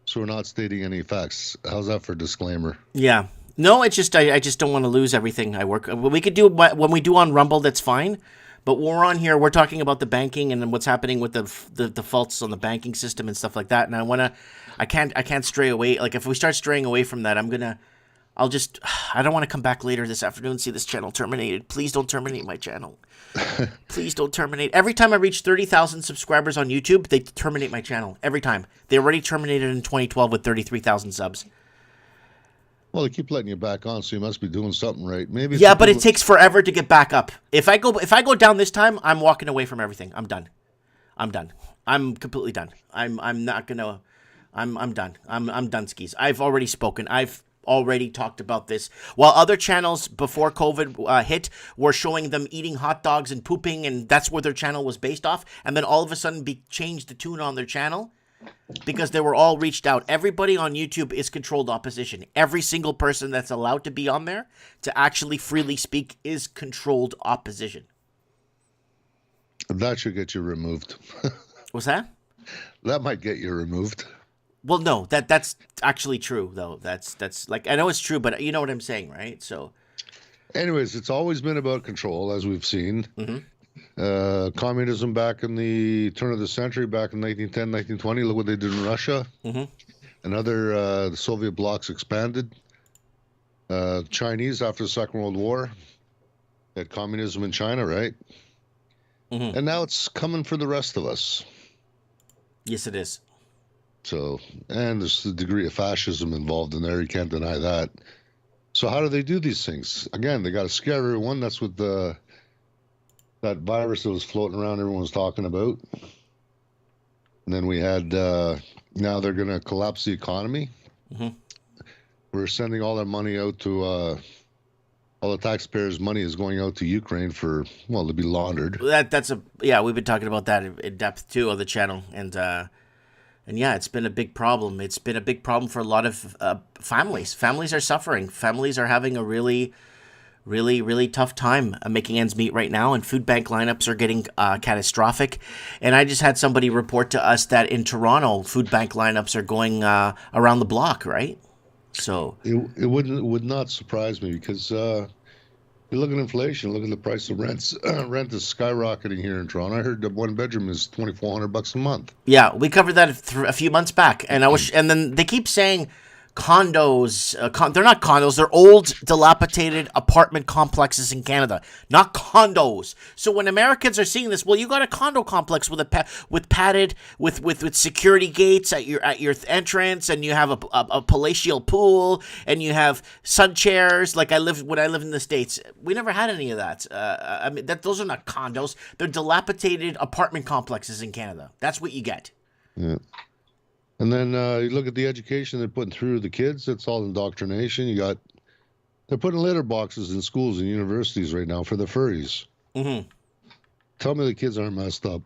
So we're not stating any facts. How's that for disclaimer? Yeah. No, it's just, I just don't want to lose everything I work. We could do when we do on Rumble, that's fine. But when we're on here, we're talking about the banking and what's happening with the defaults on the banking system and stuff like that. And I can't stray away. Like if we start straying away from that, I don't want to come back later this afternoon and see this channel terminated. Please don't terminate my channel. Please don't terminate. Every time I reach 30,000 subscribers on YouTube, they terminate my channel. Every time. They already terminated in 2012 with 33,000 subs. Well, they keep letting you back on, so you must be doing something right. Maybe. Yeah, but it takes forever to get back up. If I go down this time, I'm walking away from everything. I'm done. I'm completely done. I'm not gonna. I'm done. I'm done skis. I've already spoken. I've already talked about this. While other channels before COVID hit were showing them eating hot dogs and pooping, and that's where their channel was based off, and then all of a sudden changed the tune on their channel. Because they were all reached out. Everybody on YouTube is controlled opposition. Every single person that's allowed to be on there to actually freely speak is controlled opposition. That should get you removed. What's that? That might get you removed. Well, no, that's actually true though. That's like, I know it's true, but you know what I'm saying, right? So anyways, it's always been about control, as we've seen. Mm-hmm. Communism back in the turn of the century, back in 1910, 1920. Look what they did in Russia. Mm-hmm. The Soviet bloc's expanded. Chinese, after the Second World War, had communism in China, right? Mm-hmm. And now it's coming for the rest of us. Yes, it is. So, and there's the degree of fascism involved in there. You can't deny that. So how do they do these things? Again, they got to scare everyone. That's what that virus that was floating around everyone was talking about. And then we had, now they're going to collapse the economy. Mm-hmm. We're sending all that money out to, all the taxpayers' money is going out to Ukraine to be laundered. We've been talking about that in depth too on the channel. And yeah, it's been a big problem. It's been a big problem for a lot of families. Families are suffering. Families are having a really, really, really tough time making ends meet right now, and food bank lineups are getting catastrophic. And I just had somebody report to us that in Toronto, food bank lineups are going around the block, right? So it would not surprise me, because you look at inflation, look at the price of rents. Rent is skyrocketing here in Toronto. I heard that one bedroom is $2,400 a month. Yeah, we covered that a few months back, and and then they keep saying condos. They're not condos. They're old, dilapidated apartment complexes in Canada, not condos. So when Americans are seeing this, well, you got a condo complex with padded security gates at your entrance, and you have a palatial pool, and you have sun chairs. Like when I lived in the States, we never had any of that. I mean, those are not condos. They're dilapidated apartment complexes in Canada. That's what you get. Yeah. And then you look at the education they're putting through the kids. It's all indoctrination. They're putting litter boxes in schools and universities right now for the furries. Mm-hmm. Tell me the kids aren't messed up.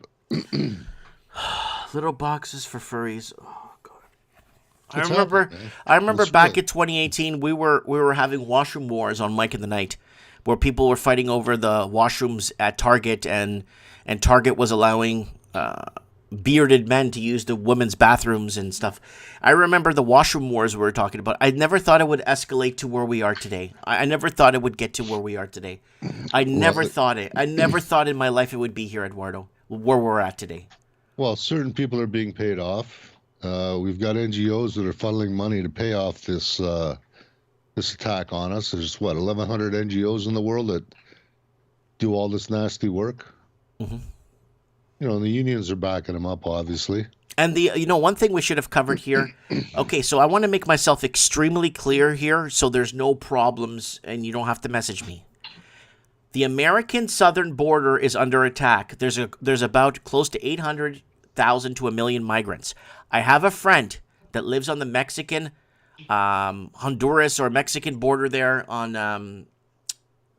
Little boxes for furries. Oh God! I remember back in 2018, we were having washroom wars on Mike in the Night, where people were fighting over the washrooms at Target, and Target was allowing bearded men to use the women's bathrooms and stuff. I remember the washroom wars we were talking about. I never thought it would escalate to where we are today. I never thought it would get to where we are today. I never thought in my life it would be here, Eduardo, where we're at today. Well, certain people are being paid off. We've got NGOs that are funneling money to pay off this attack on us. There's 1,100 NGOs in the world that do all this nasty work. Mm-hmm. And the unions are backing them up, obviously. And one thing we should have covered here. Okay, so I want to make myself extremely clear here, so there's no problems, and you don't have to message me. The American southern border is under attack. There's about close to 800,000 to 1 million migrants. I have a friend that lives on the Mexican, Honduras or Mexican border there on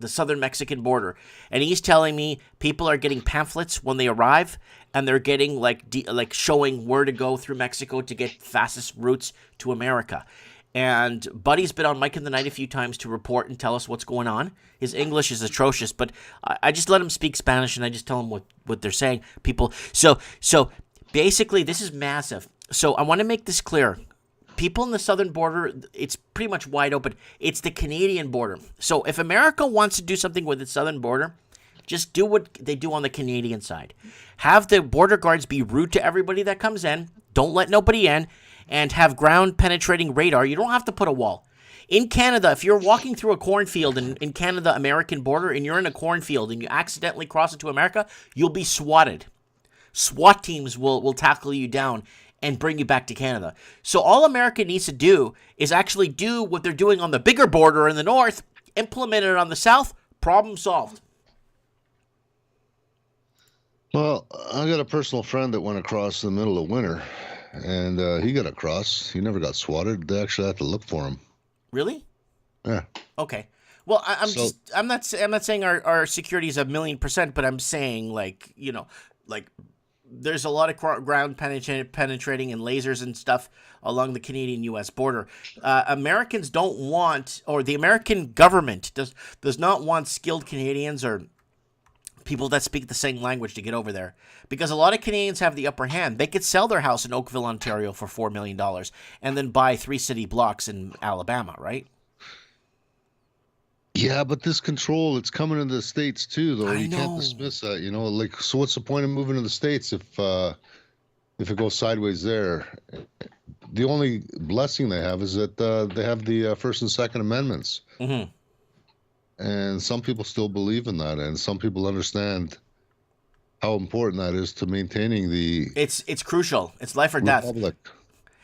the southern Mexican border, and he's telling me people are getting pamphlets when they arrive, and they're getting like showing where to go through Mexico to get fastest routes to America. And Buddy's been on Mike in the Night a few times to report and tell us what's going on. His English is atrocious, but I just let him speak Spanish, and I just tell him what they're saying. People, so basically this is massive. So I want to make this clear. People in the southern border, it's pretty much wide open. It's the Canadian border. So if America wants to do something with its southern border, just do what they do on the Canadian side. Have the border guards be rude to everybody that comes in. Don't let nobody in. And have ground penetrating radar. You don't have to put a wall. In Canada, if you're walking through a cornfield in Canada, American border, and you're in a cornfield and you accidentally cross into America, you'll be swatted. SWAT teams will tackle you down and bring you back to Canada. So all America needs to do is actually do what they're doing on the bigger border in the north, implement it on the south, problem solved. Well, I got a personal friend that went across in the middle of winter, and he got across. He never got swatted. They actually had to look for him. Really? Yeah. Okay. Well, I'm not saying our security is 1,000,000%, but I'm saying there's a lot of ground penetrating and lasers and stuff along the Canadian-U.S. border. Americans don't want, or the American government does not want skilled Canadians or people that speak the same language to get over there, because a lot of Canadians have the upper hand. They could sell their house in Oakville, Ontario for $4 million and then buy 3 city blocks in Alabama, right? Yeah, but this control, it's coming into the States too, though. I You know. can't dismiss that, so what's the point of moving to the States if if it goes sideways there, the only blessing they have is that they have the First and Second Amendments. Mm-hmm. And some people still believe in that, and some people understand how important that is to maintaining the It's crucial. It's life or death. republic.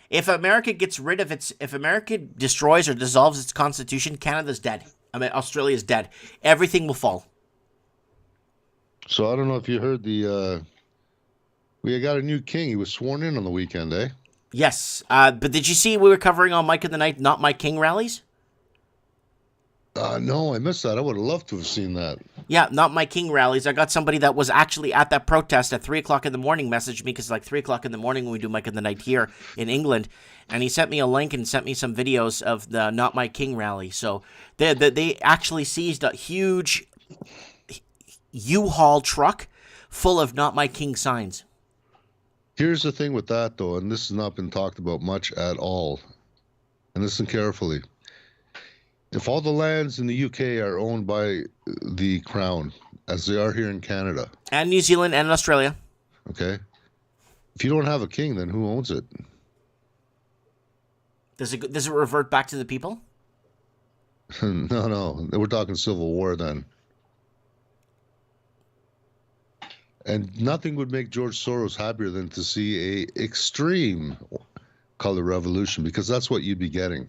If America gets rid of if America destroys or dissolves its constitution, Canada's dead. I mean, Australia's dead. Everything will fall. So I don't know if you heard we got a new king. He was sworn in on the weekend, eh? Yes, but did you see we were covering on Mike in the Night, Not My King rallies? No, I missed that. I would have loved to have seen that. Yeah, Not My King rallies. I got somebody that was actually at that protest at 3 o'clock in the morning messaged me, because it's like 3 o'clock in the morning when we do Mike in the Night here in England, and he sent me a link and sent me some videos of the Not My King rally. So they actually seized a huge U-Haul truck full of Not My King signs. Here's the thing with that, though, and this has not been talked about much at all. And listen carefully. If all the lands in the UK are owned by the Crown, as they are here in Canada, And New Zealand and Australia. okay, if you don't have a king, then who owns it? Does it revert back to the people? No, we're talking Civil War then. And nothing would make George Soros happier than to see a extreme color revolution, because that's what you'd be getting.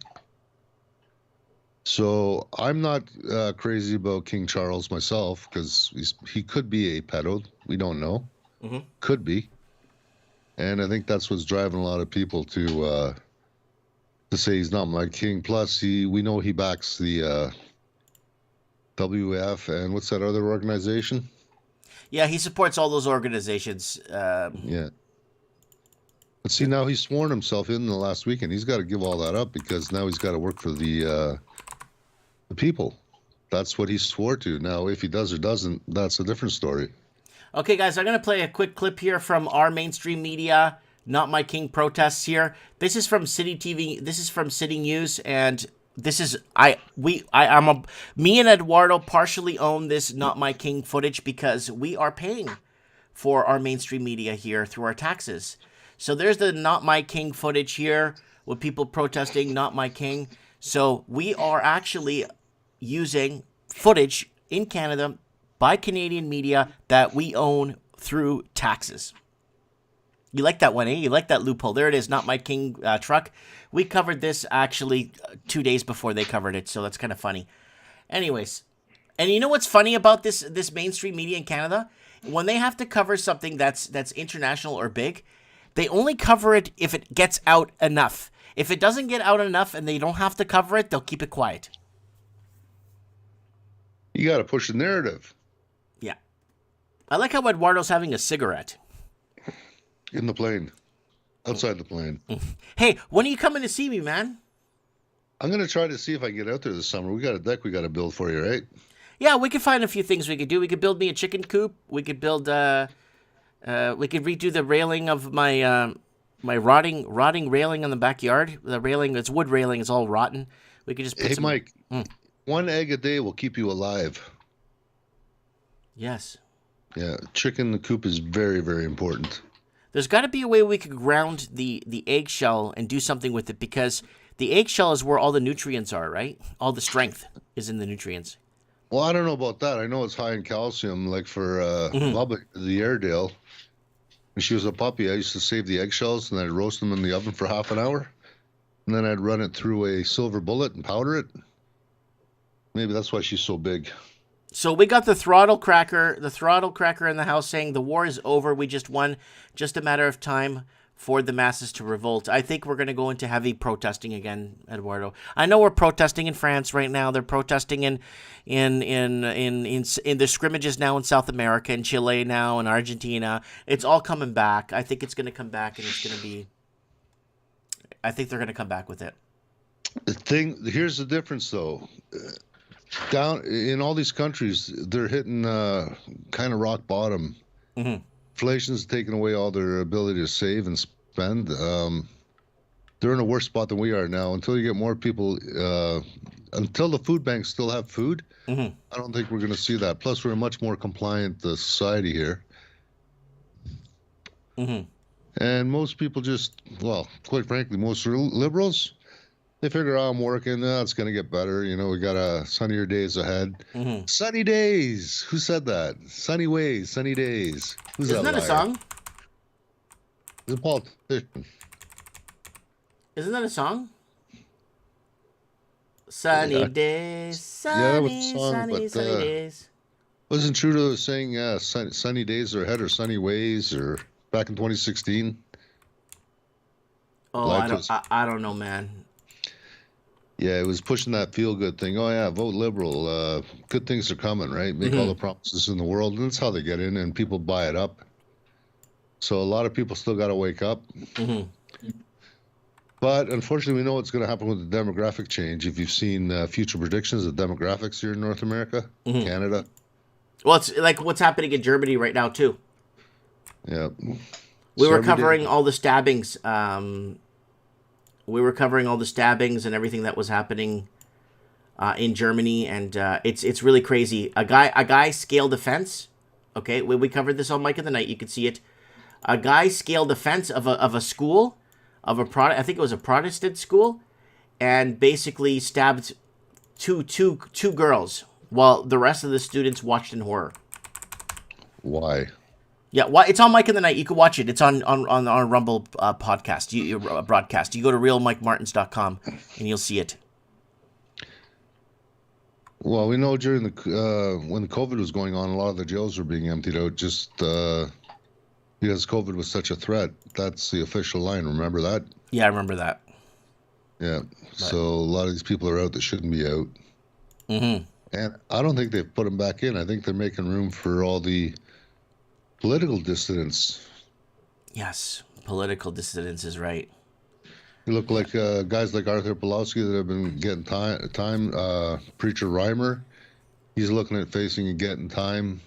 So I'm not crazy about King Charles myself, because he could be a pedo. We don't know. Mm-hmm. Could be. And I think that's what's driving a lot of people to say he's not my king. Plus, we know he backs the WF and what's that other organization? Yeah, he supports all those organizations. Yeah. But see, now he's sworn himself in the last week, and he's got to give all that up, because now he's got to work for the people. That's what he swore to. Now, if he does or doesn't, that's a different story. Okay, guys, I'm going to play a quick clip here from our mainstream media, Not My King protests here. This is from City TV. This is from City News, and this is me and Eduardo partially own this Not My King footage, because we are paying for our mainstream media here through our taxes. So there's the Not My King footage here with people protesting Not My King. So we are actually using footage in Canada by Canadian media that we own through taxes. You like that one, eh? You like that loophole. There it is, Not My King truck. We covered this actually 2 days before they covered it, so that's kind of funny. Anyways, and you know what's funny about this mainstream media in Canada? When they have to cover something that's international or big, they only cover it if it gets out enough. If it doesn't get out enough and they don't have to cover it, they'll keep it quiet. You got to push the narrative. Yeah. I like how Eduardo's having a cigarette. In the plane. Outside the plane. Hey, when are you coming to see me, man? I'm going to try to see if I can get out there this summer. We got a deck we got to build for you, right? Yeah, we could find a few things we could do. We could build me a chicken coop. We could build, we could redo the railing of my, my rotting railing in the backyard. The railing, it's wood railing, it's all rotten. We could just put some... Mike, 1 egg a day will keep you alive. Yes. Yeah, chicken in the coop is very, very important. There's got to be a way we could ground the eggshell and do something with it, because the eggshell is where all the nutrients are, right? All the strength is in the nutrients. Well, I don't know about that. I know it's high in calcium, like for Bubba, the Airedale. When she was a puppy, I used to save the eggshells, and I'd roast them in the oven for half an hour. And then I'd run it through a silver bullet and powder it. Maybe that's why she's so big. So we got the throttle cracker in the house saying the war is over. We just won. Just a matter of time for the masses to revolt. I think we're going to go into heavy protesting again, Eduardo. I know we're protesting in France right now. They're protesting in the scrimmages now in South America, in Chile now, in Argentina. It's all coming back. I think it's going to come back, and it's going to be... I think they're going to come back with it. Here's the difference, though. Down in all these countries, they're hitting kind of rock bottom. Mm-hmm. Inflation's taken away all their ability to save and spend. They're in a worse spot than we are now. Until you get more people, until the food banks still have food, I don't think we're going to see that. Plus, we're a much more compliant society here. And most people just, well, quite frankly, most liberals, they figure, oh, I'm working, it's going to get better. You know, we got sunnier days ahead. Sunny days. Who said that? Sunny ways, sunny days. Who's Isn't that a liar? song? It's a politician. Isn't that a song? Sunny days, that was a sunny, song, sunny, but, sunny days. Wasn't Trudeau saying sunny days are ahead or sunny ways or back in 2016? Oh, I don't know, man. Yeah, it was pushing that feel-good thing. Oh, yeah, vote Liberal. Good things are coming, right? Make all the promises in the world. And that's how they get in, and people buy it up. So a lot of people still got to wake up. But unfortunately, we know what's going to happen with the demographic change. If you've seen future predictions of demographics here in North America, Canada. Well, it's like what's happening in Germany right now, too. Yeah. We were covering all the stabbings. We were covering all the stabbings and everything that was happening in Germany, and it's really crazy. A guy scaled a fence. Okay, we covered this on Mike in the Night. You could see it. A guy scaled the fence of a school, I think it was a Protestant school, and basically stabbed two girls while the rest of the students watched in horror. Why? Yeah, it's on Mike in the Night. You can watch it. It's on our Rumble podcast, broadcast. You go to realmikemartins.com and you'll see it. Well, we know during when the COVID was going on, a lot of the jails were being emptied out just because COVID was such a threat. That's the official line. Remember that? Yeah, I remember that. Yeah. So a lot of these people are out that shouldn't be out. And I don't think they've put them back in. I think they're making room for all the political dissidents. Yes, political dissidents is right. You look like guys like Arthur Pawlowski that have been getting time. Preacher Reimer, he's looking at facing and getting time.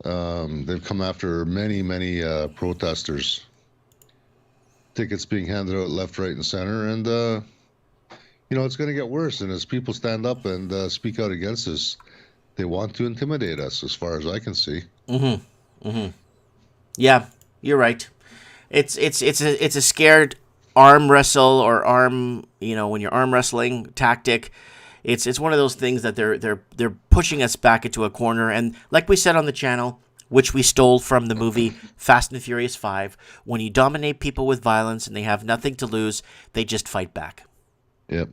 They've come after many protesters. Tickets being handed out left, right, and center, and it's going to get worse. And as people stand up and speak out against this, they want to intimidate us, as far as I can see. Yeah, you're right. It's a scared arm wrestle or arm, when you're arm wrestling tactic. It's one of those things that they're pushing us back into a corner. And like we said on the channel, which we stole from the movie Fast and Furious 5, when you dominate people with violence and they have nothing to lose, they just fight back. Yep.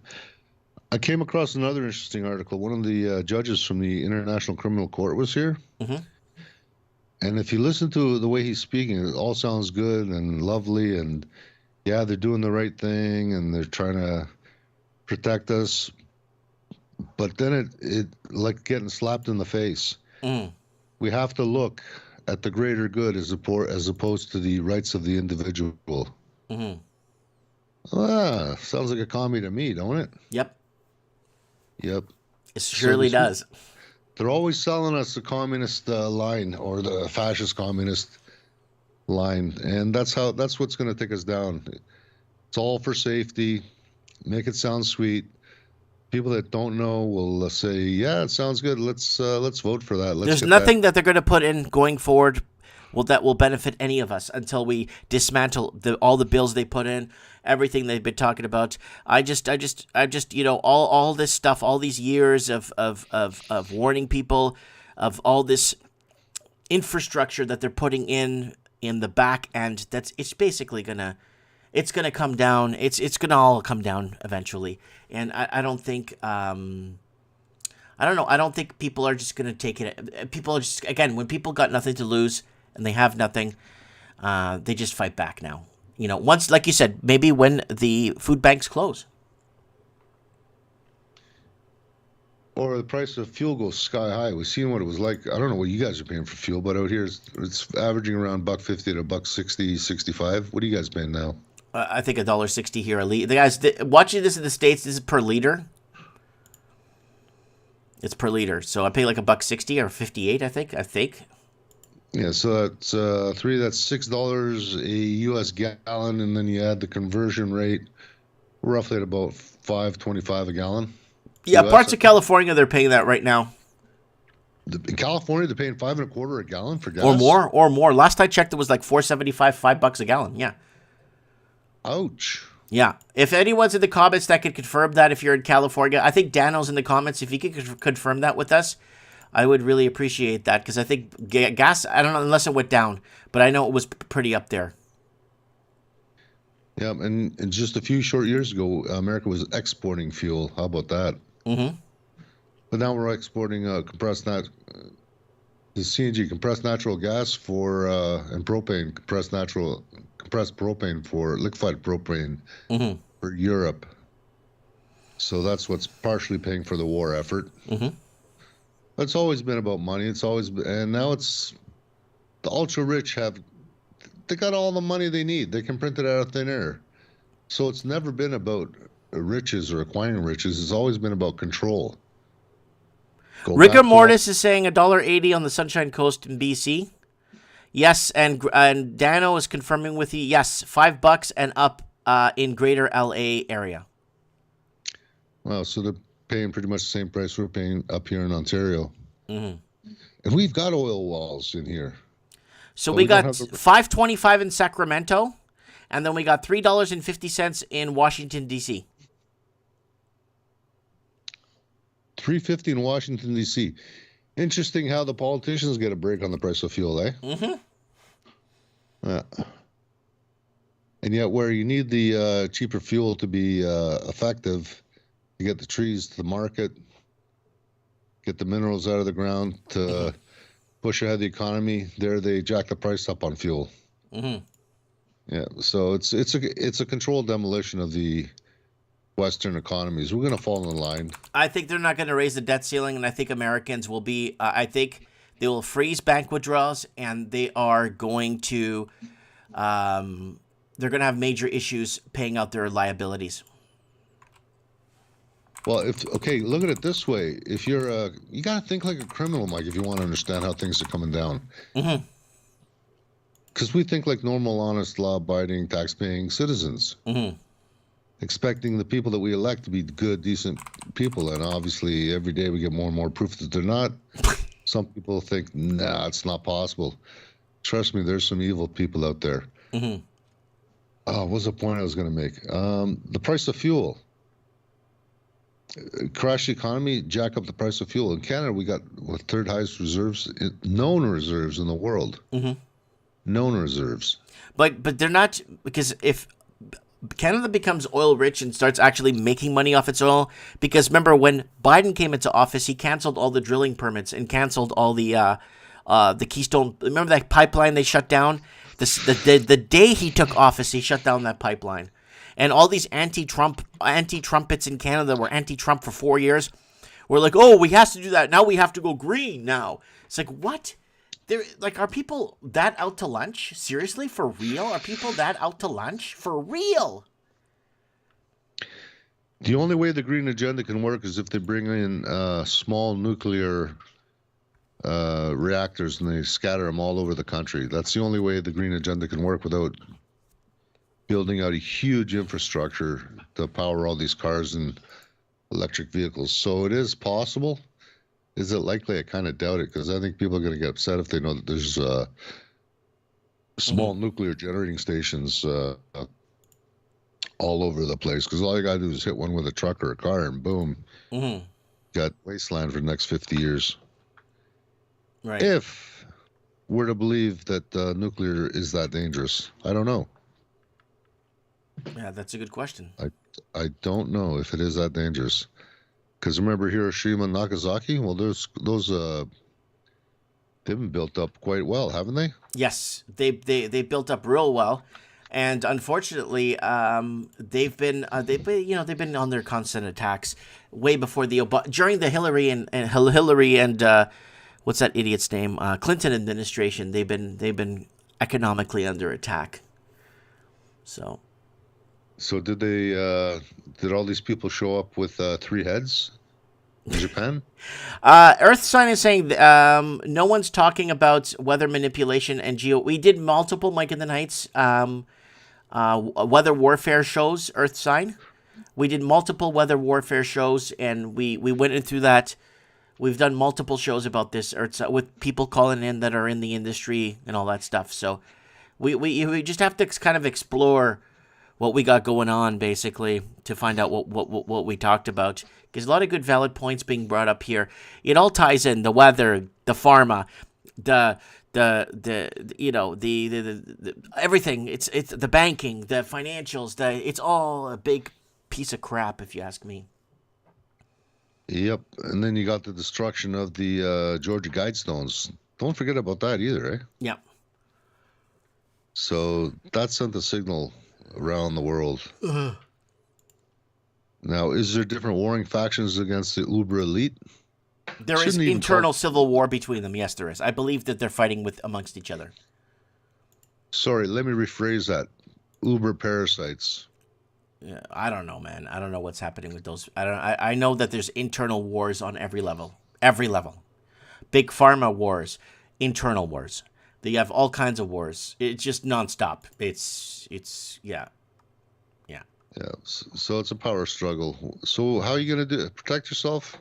I came across another interesting article. One of the judges from the International Criminal Court was here. And if you listen to the way he's speaking, it all sounds good and lovely. And yeah, they're doing the right thing and they're trying to protect us. But then it like getting slapped in the face. We have to look at the greater good as opposed to the rights of the individual. Sounds like a commie to me, don't it? Yep. Yep. It surely does. They're always selling us the communist line or the fascist communist line, and that's what's going to take us down. It's all for safety. Make it sound sweet. People that don't know will say, "Yeah, it sounds good. Let's vote for that." There's nothing that they're going to put in going forward that will benefit any of us until we dismantle all the bills they put in, everything they've been talking about. I just all this stuff, all these years of warning people, of all this infrastructure that they're putting in the back end. It's basically gonna come down. It's gonna all come down eventually. And I don't think I don't know. I don't think people are just gonna take it. People are just, again, when people got nothing to lose and they have nothing, they just fight back now. Once, like you said, maybe when the food banks close. Or the price of fuel goes sky high. We've seen what it was like. I don't know what you guys are paying for fuel, but out here it's averaging around $1.50 to $1.60, 65. What are you guys paying now? I think $1.60 here a liter. The guys watching this in the States, this is per liter. It's per liter, so I pay like $1.60 or 58. I think. Yeah, so that's that's $6 a U.S. gallon, and then you add the conversion rate, roughly at about $5.25 a gallon. Yeah, US. parts of California they're paying that right now. In California, they're paying $5.25 a gallon for gas. Or more. Last I checked, it was like $4.75, $5 a gallon. Yeah. Ouch. Yeah. If anyone's in the comments that could confirm that, if you're in California, I think Dano's in the comments. If you could confirm that with us, I would really appreciate that, because I think gas, I don't know, unless it went down, but I know it was pretty up there. Yeah, and just a few short years ago, America was exporting fuel. How about that? Mm-hmm. But now we're exporting the CNG, compressed natural gas for and propane, compressed propane for liquefied propane for Europe. So that's what's partially paying for the war effort. Mm-hmm. It's always been about money. It's always been, and now it's the ultra rich they got all the money they need. They can print it out of thin air. So it's never been about riches or acquiring riches. It's always been about control. Rigor Mortis is saying $1.80 on the Sunshine Coast in BC. Yes, and Dano is confirming with you. Yes, $5 and up in Greater LA area. Wow, so they're paying pretty much the same price we're paying up here in Ontario. Mm-hmm. And we've got oil wells in here. So we got $5.25 in Sacramento, and then we got $3.50 in Washington, D.C. $3.50 in Washington, D.C. Interesting how the politicians get a break on the price of fuel, eh? Mm-hmm. And yet where you need the cheaper fuel to be effective, you get the trees to the market, get the minerals out of the ground to push ahead the economy. There they jack the price up on fuel. Mm-hmm. Yeah, so it's a controlled demolition of the Western economies. We're going to fall in line. I think they're not going to raise the debt ceiling, and I think Americans will be. I think they will freeze bank withdrawals, and they are going to. They're going to have major issues paying out their liabilities. Well, look at it this way. If you're you got to think like a criminal, Mike, if you want to understand how things are coming down. Mm-hmm. Because we think like normal, honest, law-abiding, tax-paying citizens. Mm-hmm. Expecting the people that we elect to be good, decent people. And obviously, every day we get more and more proof that they're not. Some people think, nah, it's not possible. Trust me, there's some evil people out there. Mm-hmm. What was the point I was going to make? The price of fuel. Crash the economy, jack up the price of fuel. In Canada, we got third highest reserves, known reserves in the world. Mm-hmm. Known reserves. But they're not, because if Canada becomes oil rich and starts actually making money off its oil, because remember when Biden came into office, he canceled all the drilling permits and canceled all the Keystone. Remember that pipeline they shut down? The day he took office, he shut down that pipeline. And all these anti-Trumpets in Canada were anti-Trump for 4 years. We're like, oh, we have to do that. Now we have to go green now. It's like, what? Are people that out to lunch? Seriously? For real? Are people that out to lunch? For real? The only way the green agenda can work is if they bring in small nuclear reactors and they scatter them all over the country. That's the only way the green agenda can work without building out a huge infrastructure to power all these cars and electric vehicles. So it is possible. Is it likely? I kind of doubt it, because I think people are going to get upset if they know that there's small nuclear generating stations all over the place, because all you got to do is hit one with a truck or a car and boom, got wasteland for the next 50 years. Right. If we're to believe that nuclear is that dangerous, I don't know. Yeah, that's a good question. I don't know if it is that dangerous. Because remember Hiroshima and Nagasaki? Well, those they've been built up quite well, haven't they? Yes, they built up real well, and unfortunately, they've been under constant attacks way before during the Hillary and what's that idiot's name? Clinton administration. They've been economically under attack. So did did all these people show up with 3 heads in Japan? Earth Sign is saying no one's talking about weather manipulation and We did multiple Mike in the Nights weather warfare shows, Earth Sign. We did multiple weather warfare shows, and we went into that We've done multiple shows about this, or it's, with people calling in that are in the industry and all that stuff. So we just have to kind of explore what we got going on, basically, to find out what we talked about. Because a lot of good valid points being brought up here. It all ties in: the weather, the pharma, the everything. It's the banking, the financials. It's all a big piece of crap, if you ask me. Yep. And then you got the destruction of the Georgia Guidestones. Don't forget about that either, eh? Yep. So that sent a signal around the world. Now, is there different warring factions against the uber elite? There is internal civil war between them. Yes, there is. I believe that they're fighting amongst each other. Sorry, let me rephrase that. Uber parasites. Yeah, I don't know, man. I don't know what's happening with those. I know that there's internal wars on every level. Every level. Big pharma wars, internal wars. They have all kinds of wars. It's just nonstop. Yeah. So it's a power struggle. So how are you going to do it? Protect yourself?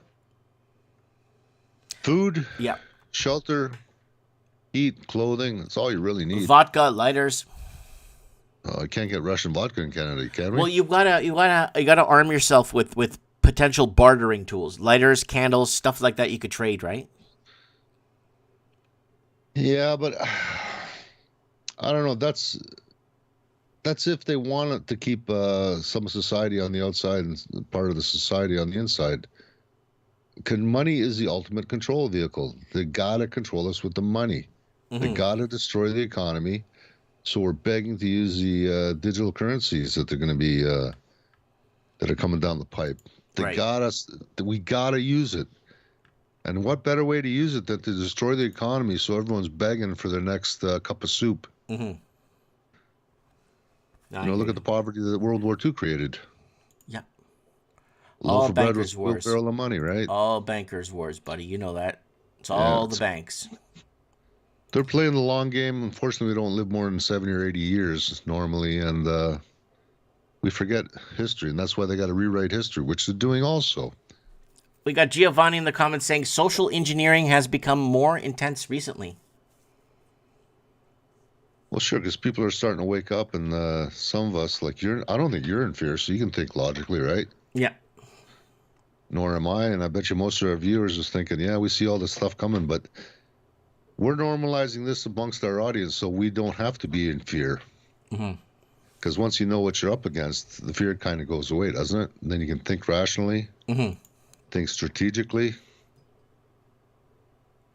Food? Yeah. Shelter? Eat? Clothing? That's all you really need. Vodka, lighters. I can't get Russian vodka in Canada, can we? Well, you gotta arm yourself with potential bartering tools, lighters, candles, stuff like that. You could trade, right? Yeah, but I don't know. That's if they wanted to keep some society on the outside and part of the society on the inside. Money is the ultimate control vehicle. They gotta control us with the money. Mm-hmm. They gotta destroy the economy. So we're begging to use the digital currencies that they're going to be that are coming down the pipe. They got us. We got to use it. And what better way to use it than to destroy the economy so everyone's begging for their next cup of soup? Mm-hmm. Look at the poverty that World War II created. Yeah. All bankers' wars. Barrel of money, right? All bankers' wars, buddy. You know that. It's all the banks. They're playing the long game. Unfortunately, we don't live more than 70 or 80 years normally, and we forget history, and that's why they got to rewrite history, which they're doing also. We got Giovanni in the comments saying social engineering has become more intense recently. Well, sure, because people are starting to wake up, and some of us, like I don't think you're in fear, so you can think logically, right? Yeah. Nor am I, and I bet you most of our viewers is thinking, yeah, we see all this stuff coming, but we're normalizing this amongst our audience so we don't have to be in fear. Because once you know what you're up against, the fear kind of goes away, doesn't it? And then you can think rationally, think strategically.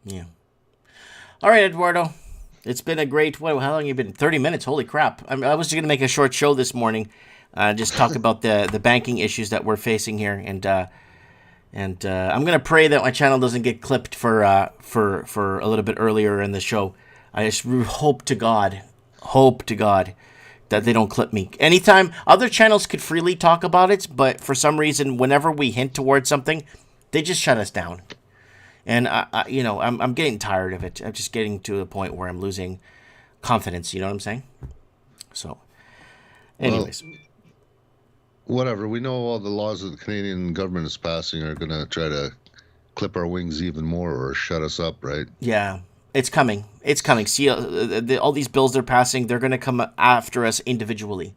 Yeah. All right, Eduardo. It's been a great, how long have you been? 30 minutes. Holy crap. I was just going to make a short show this morning, just talk about the banking issues that we're facing here. And I'm going to pray that my channel doesn't get clipped for a little bit earlier in the show. I just hope to God that they don't clip me. Anytime, other channels could freely talk about it, but for some reason, whenever we hint towards something, they just shut us down. And I'm getting tired of it. I'm just getting to a point where I'm losing confidence. You know what I'm saying? So, anyways. Well, whatever. We know all the laws that the Canadian government is passing are going to try to clip our wings even more or shut us up, right? Yeah, it's coming. It's coming. See, all these bills they're passing, they're going to come after us individually.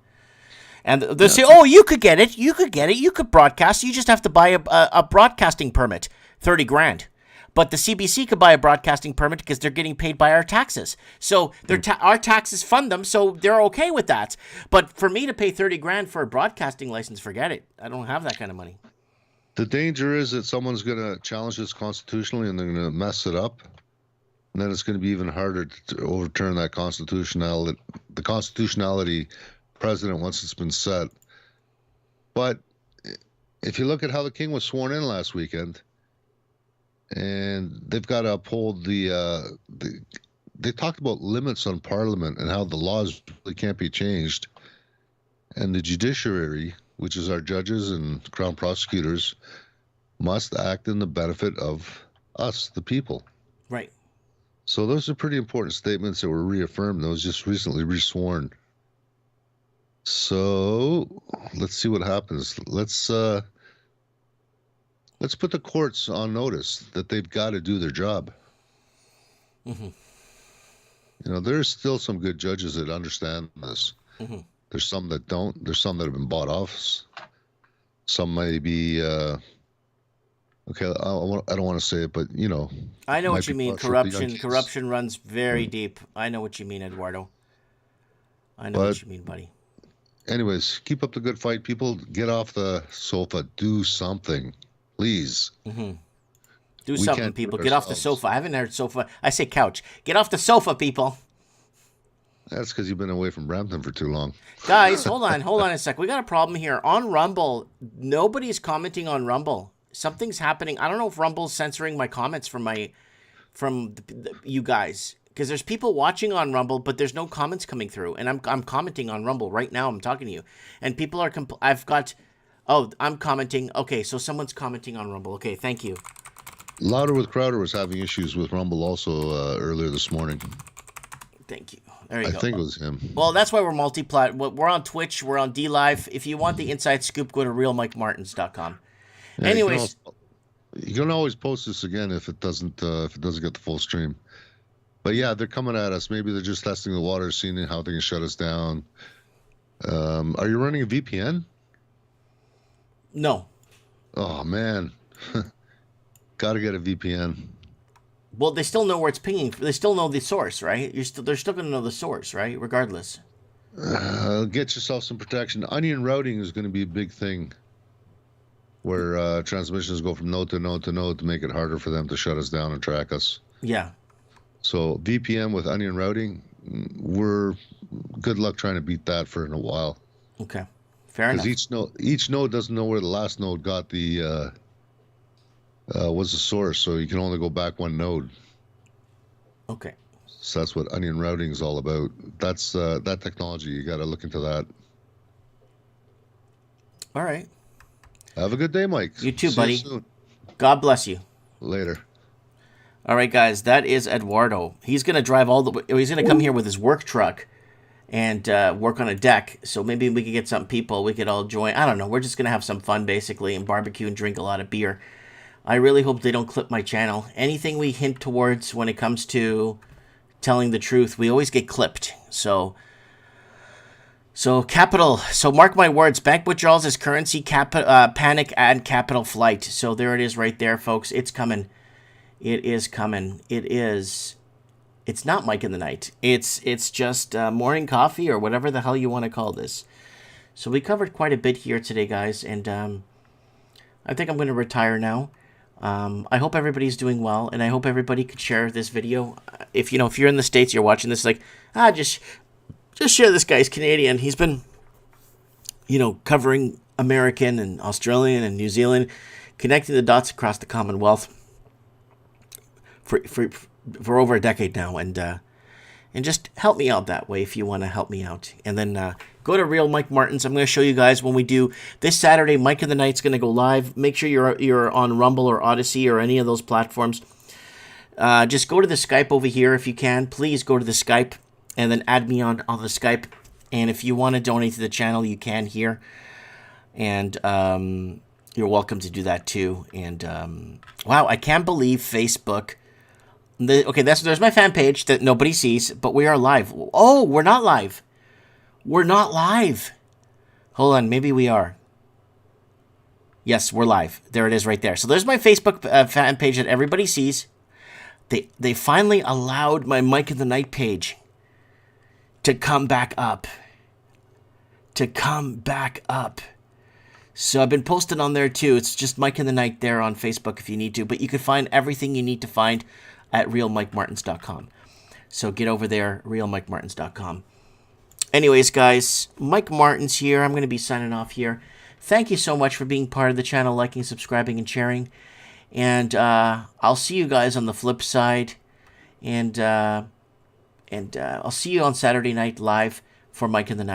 And they'll say, oh, you could get it. You could broadcast. You just have to buy a broadcasting permit, $30,000. But the CBC could buy a broadcasting permit because they're getting paid by our taxes. So our taxes fund them, so they're okay with that. But for me to pay $30,000 for a broadcasting license, forget it. I don't have that kind of money. The danger is that someone's going to challenge this constitutionally and they're going to mess it up. And then it's going to be even harder to overturn that the constitutionality precedent once it's been set. But if you look at how the king was sworn in last weekend, and they've got to uphold they talked about limits on Parliament and how the laws really can't be changed. And the judiciary, which is our judges and crown prosecutors, must act in the benefit of us, the people. Right. So those are pretty important statements that were reaffirmed. Those just recently resworn. So let's see what happens. Let's let's put the courts on notice that they've got to do their job. Mm-hmm. You know, there's still some good judges that understand this. Mm-hmm. There's some that don't. There's some that have been bought off. Some may be, okay, I don't want to say it, but, you know. I know might what you be mean. partial to young kids. Corruption runs very deep. I know what you mean, Eduardo. I know what you mean, buddy. Anyways, keep up the good fight, people. Get off the sofa. Do something, please. Mm-hmm. Do We something, can't do people. it Get off the ourselves. sofa. I haven't heard sofa. I say couch. Get off the sofa, people. That's because you've been away from Brampton for too long. Guys, hold on a sec. We got a problem here. On Rumble, nobody's commenting on Rumble. Something's happening. I don't know if Rumble's censoring my comments from you guys. Because there's people watching on Rumble, but there's no comments coming through. And I'm commenting on Rumble right now. I'm talking to you. And people are... I'm commenting. Okay, so someone's commenting on Rumble. Okay, thank you. Louder with Crowder was having issues with Rumble also earlier this morning. Thank you. There you I go. think it was him. Well, that's why we're multi-plat. We're on Twitch. We're on DLive. If you want the inside scoop, go to realmikemartins.com. Yeah, Anyways... You can always post this again if it doesn't get the full stream. But yeah, they're coming at us. Maybe they're just testing the water, seeing how they can shut us down. Are you running a VPN? No. Oh, man. Got to get a VPN. Well, they still know where it's pinging. They still know the source, right? They're still going to know the source, right? Regardless. Get yourself some protection. Onion routing is going to be a big thing, where transmissions go from node to node to node to make it harder for them to shut us down and track us. Yeah. So VPN with onion routing, we're good luck trying to beat that for a while. Okay, fair enough. Because each node doesn't know where the last node got the was the source, so you can only go back one node. Okay. So that's what onion routing is all about. That's that technology. You got to look into that. All right. Have a good day, Mike. You too, See buddy. you soon. God bless you. Later. All right, guys, that is Eduardo. He's going to drive he's going to come here with his work truck and work on a deck. So maybe we could get some people. We could all join. I don't know. We're just going to have some fun, basically, and barbecue and drink a lot of beer. I really hope they don't clip my channel. Anything we hint towards when it comes to telling the truth, we always get clipped. So mark my words. Bank withdrawals is currency panic and capital flight. So there it is right there, folks. It's coming. It is coming. It's not Mike in the Night. It's just morning coffee or whatever the hell you want to call this. So we covered quite a bit here today, guys, and I think I'm going to retire now. I hope everybody's doing well, and I hope everybody could share this video. If you're in the States, you're watching this, just share this guy's Canadian. He's been, covering American and Australian and New Zealand, connecting the dots across the Commonwealth for over a decade now, and just help me out that way if you want to help me out. And then go to Real Mike Martins. I'm going to show you guys when we do this Saturday. Mike in the Night's going to go live. Make sure you're on Rumble or Odyssey or any of those platforms. Just go to the Skype over here if you can. Please go to the Skype and then add me on the Skype. And if you want to donate to the channel, you can here. And you're welcome to do that too. And wow, I can't believe Facebook. There's my fan page that nobody sees, but we are live. Oh, we're not live. We're not live. Hold on, maybe we are. Yes, we're live. There it is right there. So there's my Facebook fan page that everybody sees. They finally allowed my Mike in the Night page to come back up. So I've been posting on there too. It's just Mike in the Night there on Facebook if you need to. But you can find everything you need to find at realmikemartins.com. So get over there, realmikemartins.com. Anyways, guys, Mike Martins here. I'm going to be signing off here. Thank you so much for being part of the channel, liking, subscribing, and sharing. And I'll see you guys on the flip side. And I'll see you on Saturday night live for Mike in the Night.